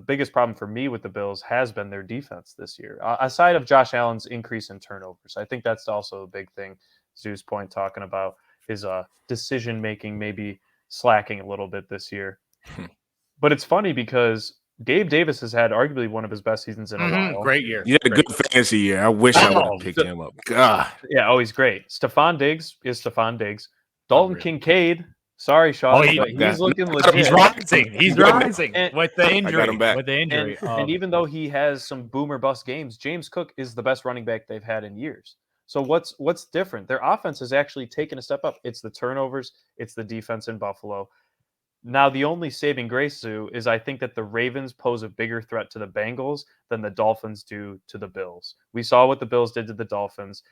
biggest problem for me with the Bills has been their defense this year, aside of Josh Allen's increase in turnovers. I think that's also a big thing. Zoo's point talking about his decision-making maybe slacking a little bit this year. But it's funny because Gabe Davis has had arguably one of his best seasons in a while. Great year. You had a good fantasy year. I wish I would have picked him up. God. Yeah, he's great. Stephon Diggs is Stephon Diggs. Dalton Kincaid. Sorry, Sean. He's looking legit. He's rising. He's rising with the injury. And even though he has some boomer bust games, James Cook is the best running back they've had in years. So what's different? Their offense has actually taken a step up. It's the turnovers. It's the defense in Buffalo. Now, the only saving grace, Sue, is I think that the Ravens pose a bigger threat to the Bengals than the Dolphins do to the Bills. We saw what the Bills did to the Dolphins.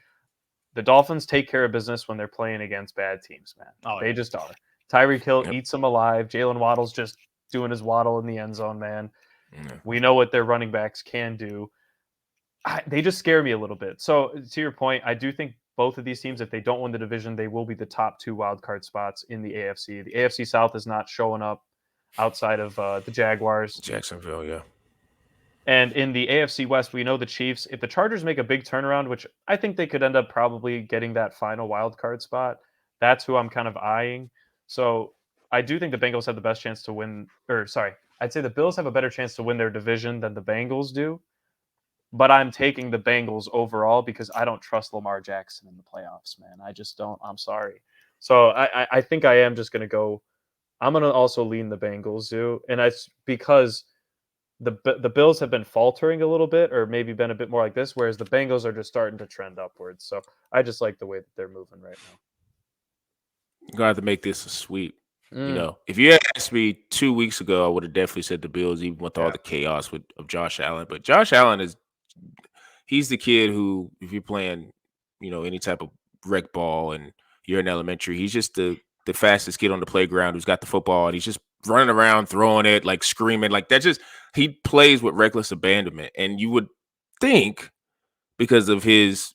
The Dolphins take care of business when they're playing against bad teams, man. They just are. Tyreek Hill eats them alive. Jalen Waddle's just doing his waddle in the end zone, man. We know what their running backs can do. They just scare me a little bit. So to your point, I do think both of these teams, if they don't win the division, they will be the top 2 wildcard spots in the AFC. The AFC South is not showing up outside of the Jaguars. Jacksonville, yeah. And in the AFC West, we know the Chiefs. If the Chargers make a big turnaround, which I think they could end up probably getting that final wildcard spot, that's who I'm kind of eyeing. So I do think the Bengals have the best chance to win. I'd say the Bills have a better chance to win their division than the Bengals do. But I'm taking the Bengals overall because I don't trust Lamar Jackson in the playoffs, man. I just don't. I'm sorry. So I think I am just going to go. I'm going to also lean the Bengals, Zoo. And it's because the Bills have been faltering a little bit or maybe been a bit more like this, whereas the Bengals are just starting to trend upwards. So I just like the way that they're moving right now. You're going to have to make this a sweep. If you had asked me 2 weeks ago, I would have definitely said the Bills, even with all the chaos of Josh Allen. But Josh Allen he's the kid who, if you're playing, any type of rec ball and you're in elementary, he's just the fastest kid on the playground who's got the football and he's just running around, throwing it, like screaming, like that. He plays with reckless abandonment. And you would think, because of his,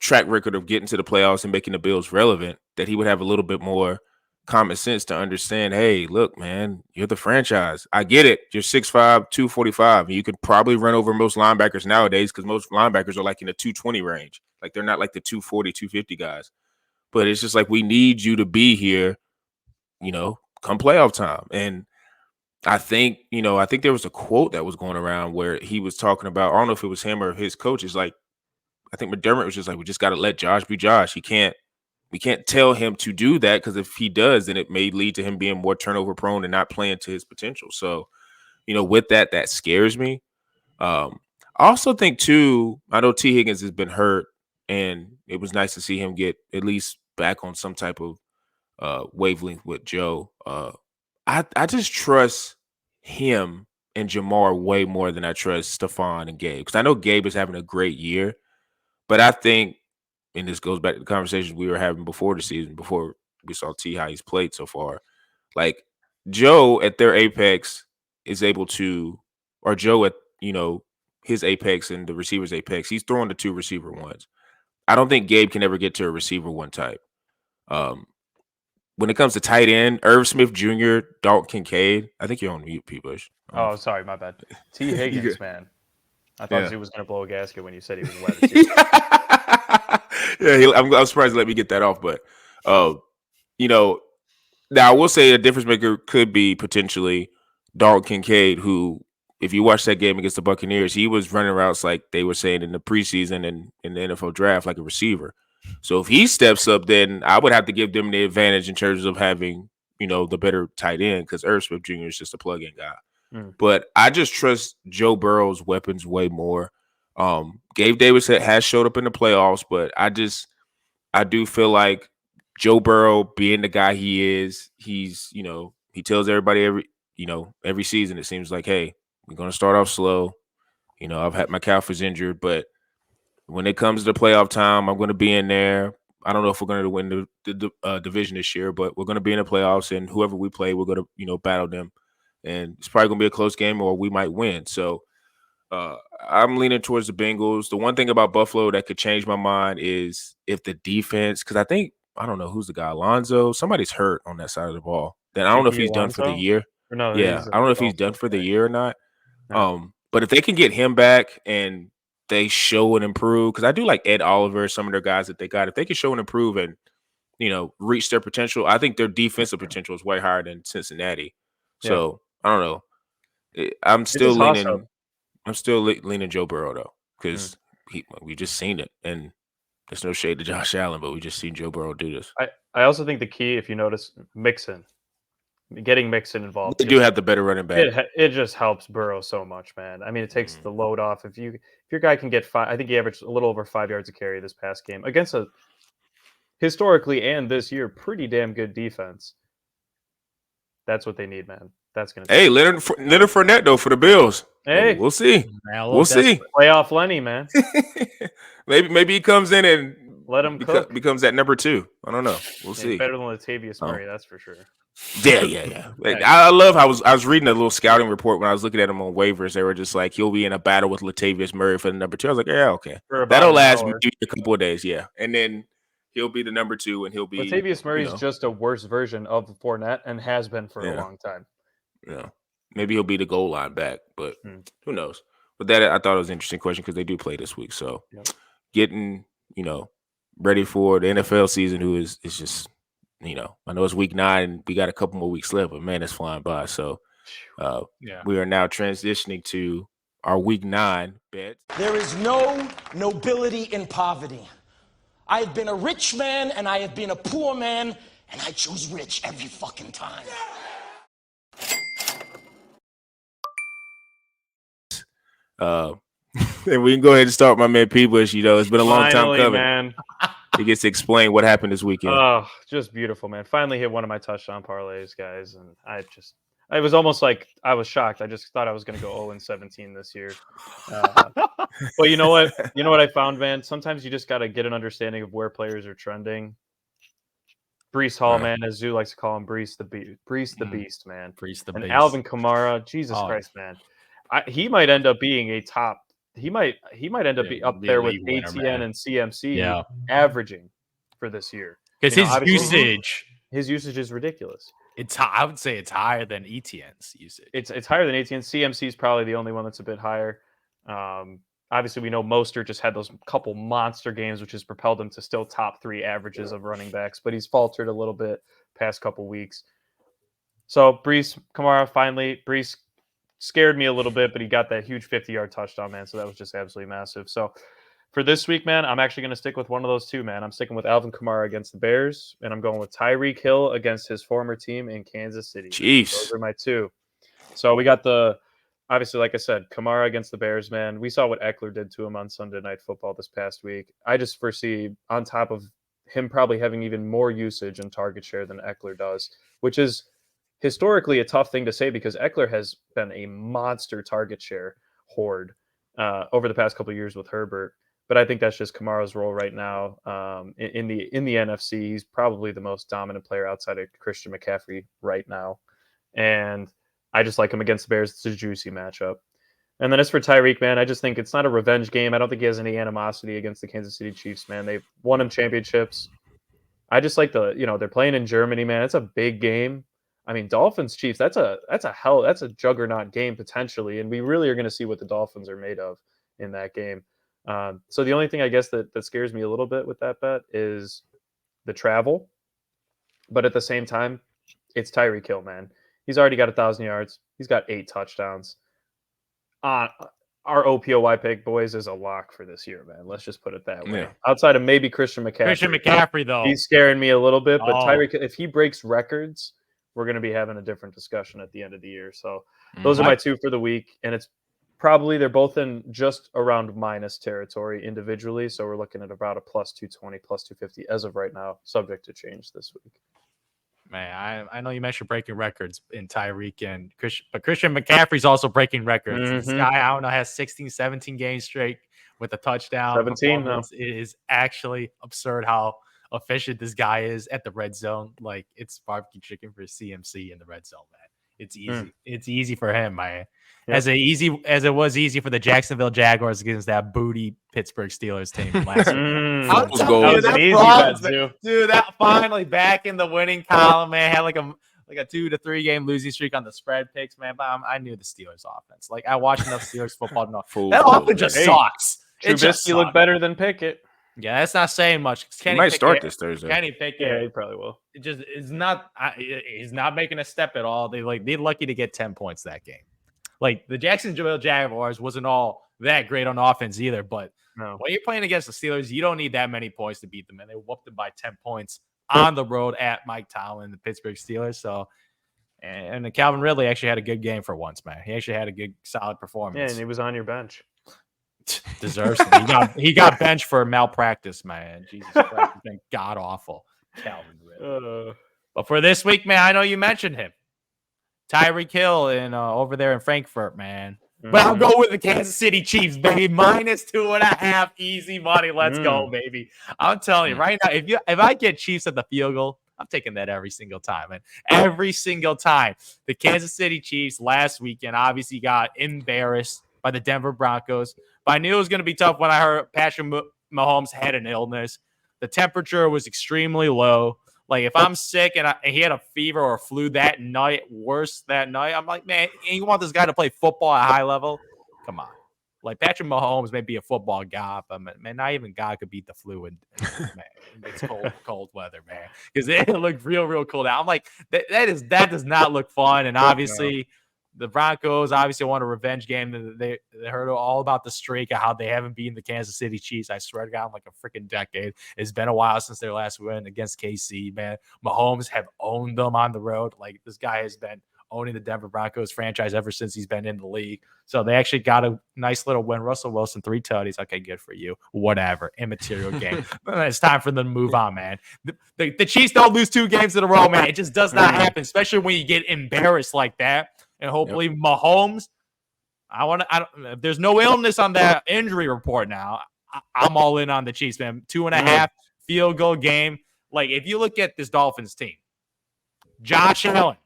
track record of getting to the playoffs and making the Bills relevant, that he would have a little bit more common sense to understand, hey, look, man, you're the franchise. I get it. You're 6'5", 245. And you could probably run over most linebackers nowadays because most linebackers are like in the 220 range. Like they're not like the 240, 250 guys. But it's just like, we need you to be here, come playoff time. And I think there was a quote that was going around where he was talking about, I don't know if it was him or his coach, is like, I think McDermott was just like, we just got to let Josh be Josh. We can't tell him to do that, because if he does, then it may lead to him being more turnover prone and not playing to his potential. So, with that scares me. I also think too, I know T. Higgins has been hurt, and it was nice to see him get at least back on some type of wavelength with Joe. I just trust him and Jamar way more than I trust Stephon and Gabe, because I know Gabe is having a great year, but I think, and this goes back to the conversations we were having before the season, before we saw T how he's played so far, like Joe at their apex is able to, or Joe at his apex and the receiver's apex, he's throwing the two receiver ones. I don't think Gabe can ever get to a receiver one type. When it comes to tight end, Irv Smith Jr., Dalton Kincaid, I think you're on mute, P-Bush. Oh, sorry, my bad. T. Higgins, man. I thought he was going to blow a gasket when you said he was wet. I'm surprised he let me get that off. But, now I will say a difference maker could be potentially Dalton Kincaid, who, if you watch that game against the Buccaneers, he was running routes like they were saying in the preseason and in the NFL draft, like a receiver. So if he steps up, then I would have to give them the advantage in terms of having, the better tight end, because Irv Smith Jr. is just a plug-in guy. But I just trust Joe Burrow's weapons way more. Gabe Davis has showed up in the playoffs, but I do feel like Joe Burrow, being the guy he is, he's, he tells everybody every season, it seems like, hey, we're going to start off slow. I've had my calf is injured, but when it comes to playoff time, I'm going to be in there. I don't know if we're going to win the division this year, but we're going to be in the playoffs, and whoever we play, we're going to, battle them. And it's probably going to be a close game, or we might win. So I'm leaning towards the Bengals. The one thing about Buffalo that could change my mind is if the defense, because I don't know who's the guy, Alonzo. Somebody's hurt on that side of the ball. Then I don't know if he's done for the year. I don't know if he's done for the year or not. No. But if they can get him back and they show and improve, because I do like Ed Oliver, some of their guys that they got, if they can show and improve and, reach their potential, I think their defensive potential is way higher than Cincinnati. So I don't know. I'm still leaning Joe Burrow though, because we just seen it, and there's no shade to Josh Allen, but we just seen Joe Burrow do this. I also think the key, if you notice, getting Mixon involved. They do have the better running back. It just helps Burrow so much, man. I mean, it takes the load off. If your guy can get 5, I think he averaged a little over 5 yards a carry this past game against a historically and this year pretty damn good defense. That's what they need, man. That's gonna. Hey, Leonard Fournette though for the Bills. Hey, we'll see. We'll see. Playoff Lenny, man. maybe he comes in and let him cook. Becomes that number 2. I don't know. We'll see. Better than Latavius Murray, that's for sure. Yeah. Like, I love how I was reading a little scouting report when I was looking at him on waivers. They were just like, he'll be in a battle with Latavius Murray for the number 2. I was like, yeah, okay, that'll last maybe a couple of days, and then he'll be the number 2, and he'll be Latavius Murray's just a worse version of Fournette and has been for a long time. Yeah, maybe he'll be the goal line back, but who knows? But that, I thought it was an interesting question because they do play this week, so getting ready for the NFL season, who is just. I know it's week 9. We got a couple more weeks left, but man, it's flying by. So we are now transitioning to our week 9 bets. There is no nobility in poverty. I have been a rich man and I have been a poor man, and I choose rich every fucking time. And we can go ahead and start, my man P. Bush. It's been a long time coming. Man. He gets to explain what happened this weekend. Oh, just beautiful, man. Finally hit one of my touchdown parlays, guys. And I was almost like, I was shocked. I just thought I was going to go 0-17 this year. But you know what? You know what I found, man? Sometimes you just got to get an understanding of where players are trending. Brees Hall, man, as Zoo likes to call him, Brees the Beast, man. Brees the and Beast. Alvin Kamara, Jesus Christ, man. He might end up being a top. He might end up up there with ATN and CMC averaging for this year. Because his usage is ridiculous. I would say it's higher than ETN's usage. It's higher than ATN. CMC is probably the only one that's a bit higher. Obviously, we know Mostert just had those couple monster games, which has propelled him to still top 3 averages of running backs, but he's faltered a little bit past couple weeks. So Brees Kamara finally, Brees scared me a little bit, but he got that huge 50-yard touchdown, man. So that was just absolutely massive. So for this week, man, I'm actually going to stick with one of those two, man. I'm sticking with Alvin Kamara against the Bears, and I'm going with Tyreek Hill against his former team in Kansas City. Jeez. Those are my two. So we got obviously, like I said, Kamara against the Bears, man. We saw what Eckler did to him on Sunday Night Football this past week. I just foresee, on top of him probably having even more usage and target share than Eckler does, which is historically a tough thing to say because Eckler has been a monster target share horde over the past couple of years with Herbert. But I think that's just Kamara's role right now in the NFC. He's probably the most dominant player outside of Christian McCaffrey right now. And I just like him against the Bears. It's a juicy matchup. And then as for Tyreek, man, I just think it's not a revenge game. I don't think he has any animosity against the Kansas City Chiefs, man. They've won him championships. I just like they're playing in Germany, man. It's a big game. I mean, Dolphins Chiefs, that's a juggernaut game potentially. And we really are going to see what the Dolphins are made of in that game. So the only thing I guess that scares me a little bit with that bet is the travel. But at the same time, it's Tyreek Hill, man. He's already got 1,000 yards. He's got 8 touchdowns. Our OPOY pick, boys, is a lock for this year, man. Let's just put it that way. Yeah. Outside of maybe Christian McCaffrey. Though. He's scaring me a little bit. But Tyreek, if he breaks records, we're going to be having a different discussion at the end of the year. So those are my two for the week. And it's probably they're both in just around minus territory individually. So we're looking at about a plus 220, plus 250 as of right now, subject to change this week. Man, I know you mentioned breaking records in Tyreek and Christian, but Christian McCaffrey's also breaking records. Mm-hmm. This guy, I don't know, has 16, 17 games straight with a touchdown. 17 now. It is actually absurd how efficient this guy is at the red zone. Like, it's barbecue chicken for CMC in the red zone, man. It's easy. It's easy for him, man. Yep. As it was easy for the Jacksonville Jaguars against that booty Pittsburgh Steelers team last week. Dude, that finally back in the winning column, man. Had like a 2 to 3 game losing streak on the spread picks, man. But I knew the Steelers offense. Like, I watched enough Steelers football to know that offense just sucks. Trubisky looked better than Pickett. Yeah, that's not saying much. He might start this Thursday. Kenny Pickett, yeah, he probably will. It just is not. He's not making a step at all. They're lucky to get 10 points that game. Like, the Jacksonville Jaguars wasn't all that great on offense either, but when you're playing against the Steelers, you don't need that many points to beat them, and they whooped them by 10 points on the road at Mike Tomlin, the Pittsburgh Steelers. So, and Calvin Ridley actually had a good game for once, man. He actually had a good, solid performance. Yeah, and he was on your bench. Deserves to. He got benched for malpractice, man. Jesus Christ, he's been god awful, Calvin Ridley. But for this week, man, I know you mentioned him. Tyreek Hill over there in Frankfurt, man. But I'll go with the Kansas City Chiefs, baby. Minus 2.5, easy money. Let's go, baby. I'm telling you right now, if I get Chiefs at the field goal, I'm taking that every single time, man. Every single time. The Kansas City Chiefs last weekend obviously got embarrassed by the Denver Broncos. But I knew it was going to be tough when I heard Patrick Mahomes had an illness. The temperature was extremely low. Like, if I'm sick and he had a fever or a flu that night, worse that night, I'm like, man, you want this guy to play football at a high level? Come on. Like, Patrick Mahomes may be a football god, but, man, not even God could beat the flu in it's cold weather, man. Because it looked real cold out. I'm like, that does not look fun. And obviously, the Broncos obviously want a revenge game. They heard all about the streak of how they haven't beaten the Kansas City Chiefs. I swear to God, in like a freaking decade. It's been a while since their last win against KC, man. Mahomes have owned them on the road. Like, this guy has been owning the Denver Broncos franchise ever since he's been in the league. So they actually got a nice little win. Russell Wilson, 3 tutties. Okay, good for you. Whatever. Immaterial game. It's time for them to move on, man. The Chiefs don't lose 2 games in a row, man. It just does not happen, especially when you get embarrassed like that. And hopefully Mahomes, if there's no illness on that injury report now, I'm all in on the Chiefs, man. 2.5 field goal game. Like, if you look at this Dolphins team, Josh Allen,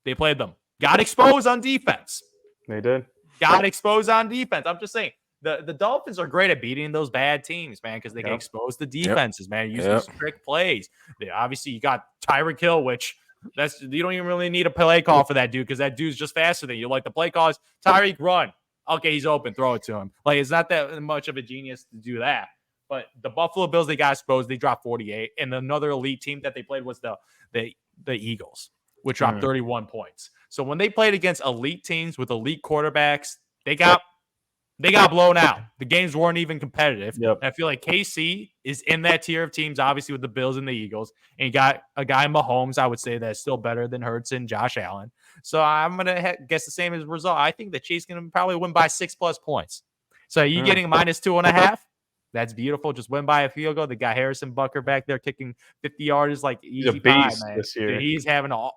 they played them. Got exposed on defense. They did. Got exposed on defense. I'm just saying, the Dolphins are great at beating those bad teams, man, because they can expose the defenses, man, using these trick plays. Obviously, you got Tyreek Hill, which you don't even really need a play call for that dude, because that dude's just faster than you. Like, the play call is Tyreek run. Okay, he's open. Throw it to him. Like, it's not that much of a genius to do that. But the Buffalo Bills, they got exposed. They dropped 48. And another elite team that they played was the Eagles, which dropped 31 points. So when they played against elite teams with elite quarterbacks, they got blown out. The games weren't even competitive. Yep. And I feel like KC is in that tier of teams, obviously, with the Bills and the Eagles. And you got a guy, Mahomes, I would say, that's still better than Hurts and Josh Allen. So I'm going to guess the same as result. I think the Chiefs can probably win by 6+ points. So you getting -2.5? That's beautiful. Just win by a field goal. They got Harrison Butker back there kicking 50 yards like easy. He's a beast man. this year. Dude, he's having an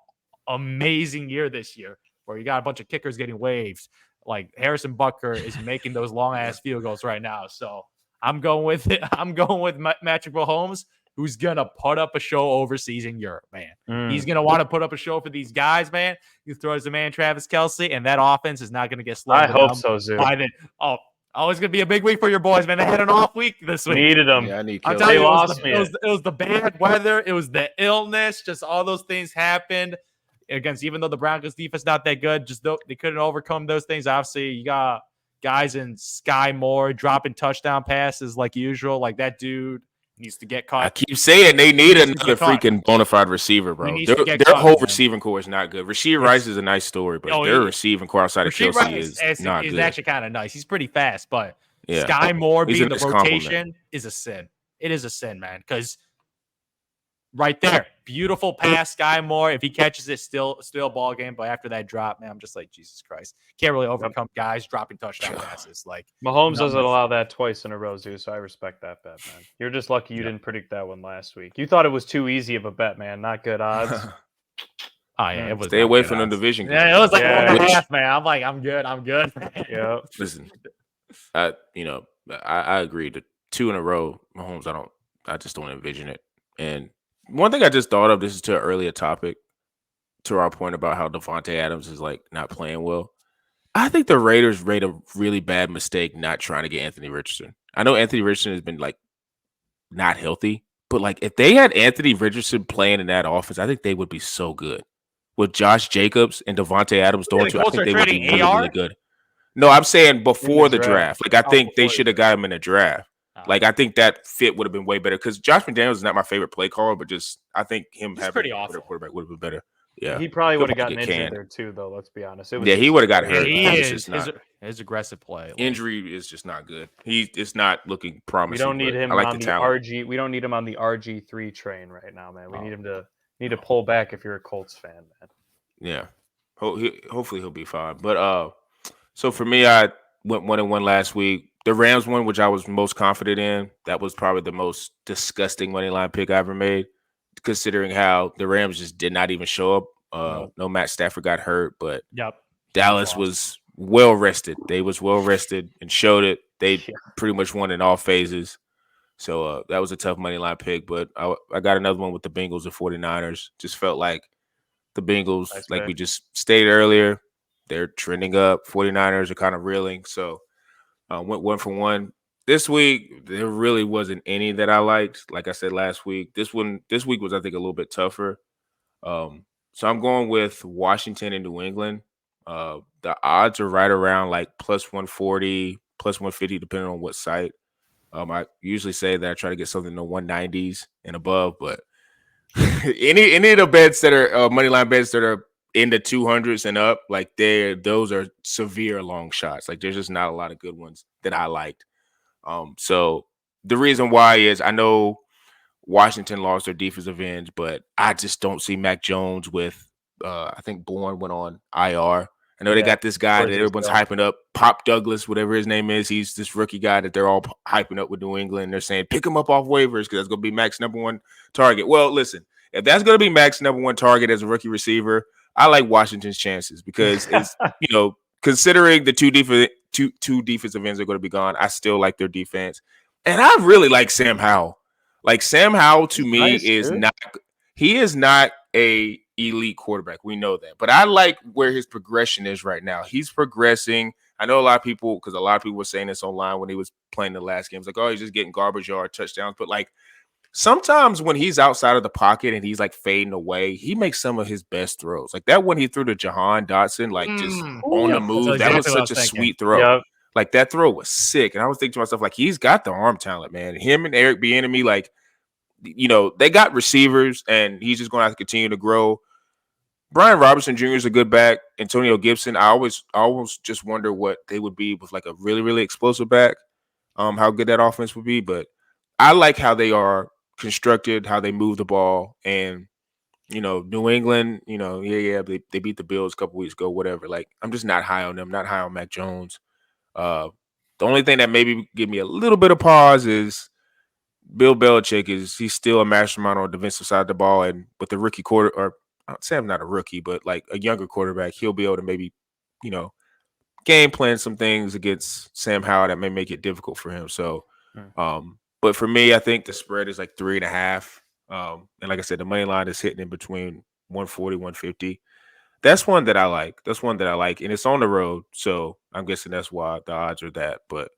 amazing year this year, where you got a bunch of kickers getting waves. Like, Harrison Butker is making those long ass field goals right now. So I'm going with it. I'm going with Patrick Mahomes, who's gonna put up a show overseas in Europe, man. He's gonna want to put up a show for these guys, man. He throws the man Travis Kelce, and that offense is not gonna get slowed down. I hope so, Zoo. Oh, it's going to be a big week for your boys, man. They had an off week this week. Needed them. Yeah, I need I'm Kelce. telling you, They it was the bad weather. It was the illness. Just all those things happened. Even though the Broncos defense not that good, they couldn't overcome those things. Obviously, you got guys in Sky Moore dropping touchdown passes like usual. Like, that dude needs to get caught. I keep saying they need another freaking bona fide receiver, bro. Their whole receiving core is not good. Rasheed Rice is a nice story, but their receiving core outside of Kelce is not good. He's actually kind of nice. He's pretty fast, but Yeah. Sky Moore He's being a the nice rotation compliment. is a sin. It is a sin, man, because right there, beautiful pass, Sky Moore. If he catches it, still ball game. But after that drop, man, I'm just like, Jesus Christ. Can't really overcome guys dropping touchdown passes. Like, Mahomes doesn't allow that twice in a row, Zoo, so I respect that bet, man. You're just lucky you didn't predict that one last week. You thought it was too easy of a bet, man. Not good odds. Oh, yeah, it was Stay away from the division. Yeah, it was like Yeah. 1.5, man. I'm like, I'm good. Yeah. Listen, I agree. The 2 in a row, Mahomes, I just don't envision it. And one thing I just thought of, this is to an earlier topic, to our point about how Devontae Adams is like not playing well. I think the Raiders made a really bad mistake not trying to get Anthony Richardson. I know Anthony Richardson has been like not healthy, but like if they had Anthony Richardson playing in that offense, I think they would be so good. With Josh Jacobs and Devontae Adams doing too, I think they would be really, really good. No, I'm saying before the draft. Like, I think they should have got him in the draft. Like, I think that fit would have been way better, because Josh McDaniels is not my favorite play caller, but just I think him having a better quarterback would have been better. Yeah, he probably would have gotten injured there too, though. Let's be honest. He would have got hurt. His aggressive play. Injury is just not good. It's not looking promising. We don't need him like on the RG. We don't need him on the RG3 train right now, man. We need to pull back if you're a Colts fan, man. Yeah, hopefully he'll be fine. But so for me, I went 1-1 last week. The Rams one, which I was most confident in, that was probably the most disgusting money line pick I ever made, considering how the Rams just did not even show up. No Matt Stafford got hurt, but Dallas was well rested. They was well rested and showed it. They pretty much won in all phases. So that was a tough money line pick, but I got another one with the Bengals and 49ers. Just felt like the Bengals, we just stated earlier, they're trending up. 49ers are kind of reeling. So went 1 for 1. This week, there really wasn't any that I liked. Like I said last week, this week was, I think, a little bit tougher. So I'm going with Washington and New England. The odds are right around like plus 140, plus 150, depending on what site. I usually say that I try to get something in the 190s and above, but any of the bets that are money line bets that are in the 200s and up, like those are severe long shots. Like, there's just not a lot of good ones that I liked. So the reason why is I know Washington lost their defensive ends, but I just don't see Mac Jones with I think Bourne went on IR. I know they got this guy that everyone's hyping up, Pop Douglas, whatever his name is. He's this rookie guy that they're all hyping up with New England. They're saying, pick him up off waivers because that's going to be Mac's number one target. Well, listen, if that's going to be Mac's number one target as a rookie receiver, I like Washington's chances because it's, considering the two defensive ends are going to be gone, I still like their defense. And I really like Sam Howell. Like Sam Howell to me is not a elite quarterback. We know that. But I like where his progression is right now. He's progressing. I know a lot of people, because a lot of people were saying this online when he was playing the last games, like, oh, he's just getting garbage yard touchdowns. But like sometimes when he's outside of the pocket and he's like fading away, he makes some of his best throws. Like that one he threw to Jahan Dotson, like just on the move. That was such a sweet throw. Yep. Like that throw was sick. And I was thinking to myself, like, he's got the arm talent, man. Him and Eric Bieniemy, like, they got receivers and he's just going to have to continue to grow. Brian Robinson Jr. is a good back. Antonio Gibson, I always just wonder what they would be with like a really, really explosive back, how good that offense would be. But I like how they are constructed, how they move the ball. And, New England, they beat the Bills a couple weeks ago, whatever. Like, I'm just not high on them, not high on Mac Jones. The only thing that maybe give me a little bit of pause is Bill Belichick he's still a mastermind on the defensive side of the ball. And with the rookie I'd say I'm not a rookie, but like a younger quarterback, he'll be able to maybe, game plan some things against Sam Howell that may make it difficult for him. So, but for me, I think the spread is like 3.5. And like I said, the money line is hitting in between 140, 150. That's one that I like. And it's on the road. So I'm guessing that's why the odds are that. But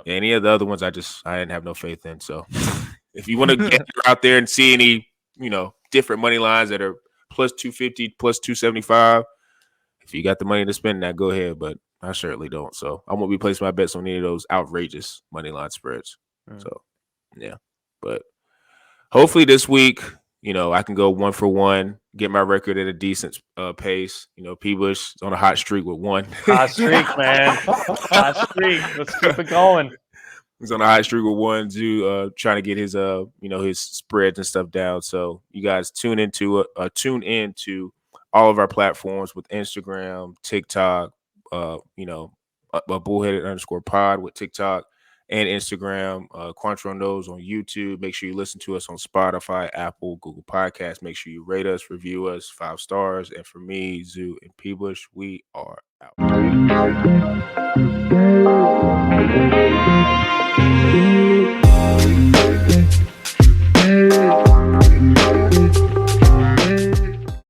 any of the other ones, I didn't have no faith in. So if you want to get out there and see any, different money lines that are plus 250, plus 275, if you got the money to spend that, go ahead. But I certainly don't. So I won't be placing my bets on any of those outrageous money line spreads. So, yeah. But hopefully this week, I can go 1 for 1, get my record at a decent pace. P-Bush is on a hot streak with 1. Hot streak, man. Hot streak. Let's keep it going. He's on a hot streak with 1, trying to get his his spreads and stuff down. So you guys tune into all of our platforms with Instagram, TikTok, bullheaded_pod with TikTok and Instagram, Quantron Knows on YouTube. Make sure you listen to us on Spotify, Apple, Google Podcasts. Make sure you rate us, review us, 5 stars. And for me, Zoo, and P-Bush, we are out.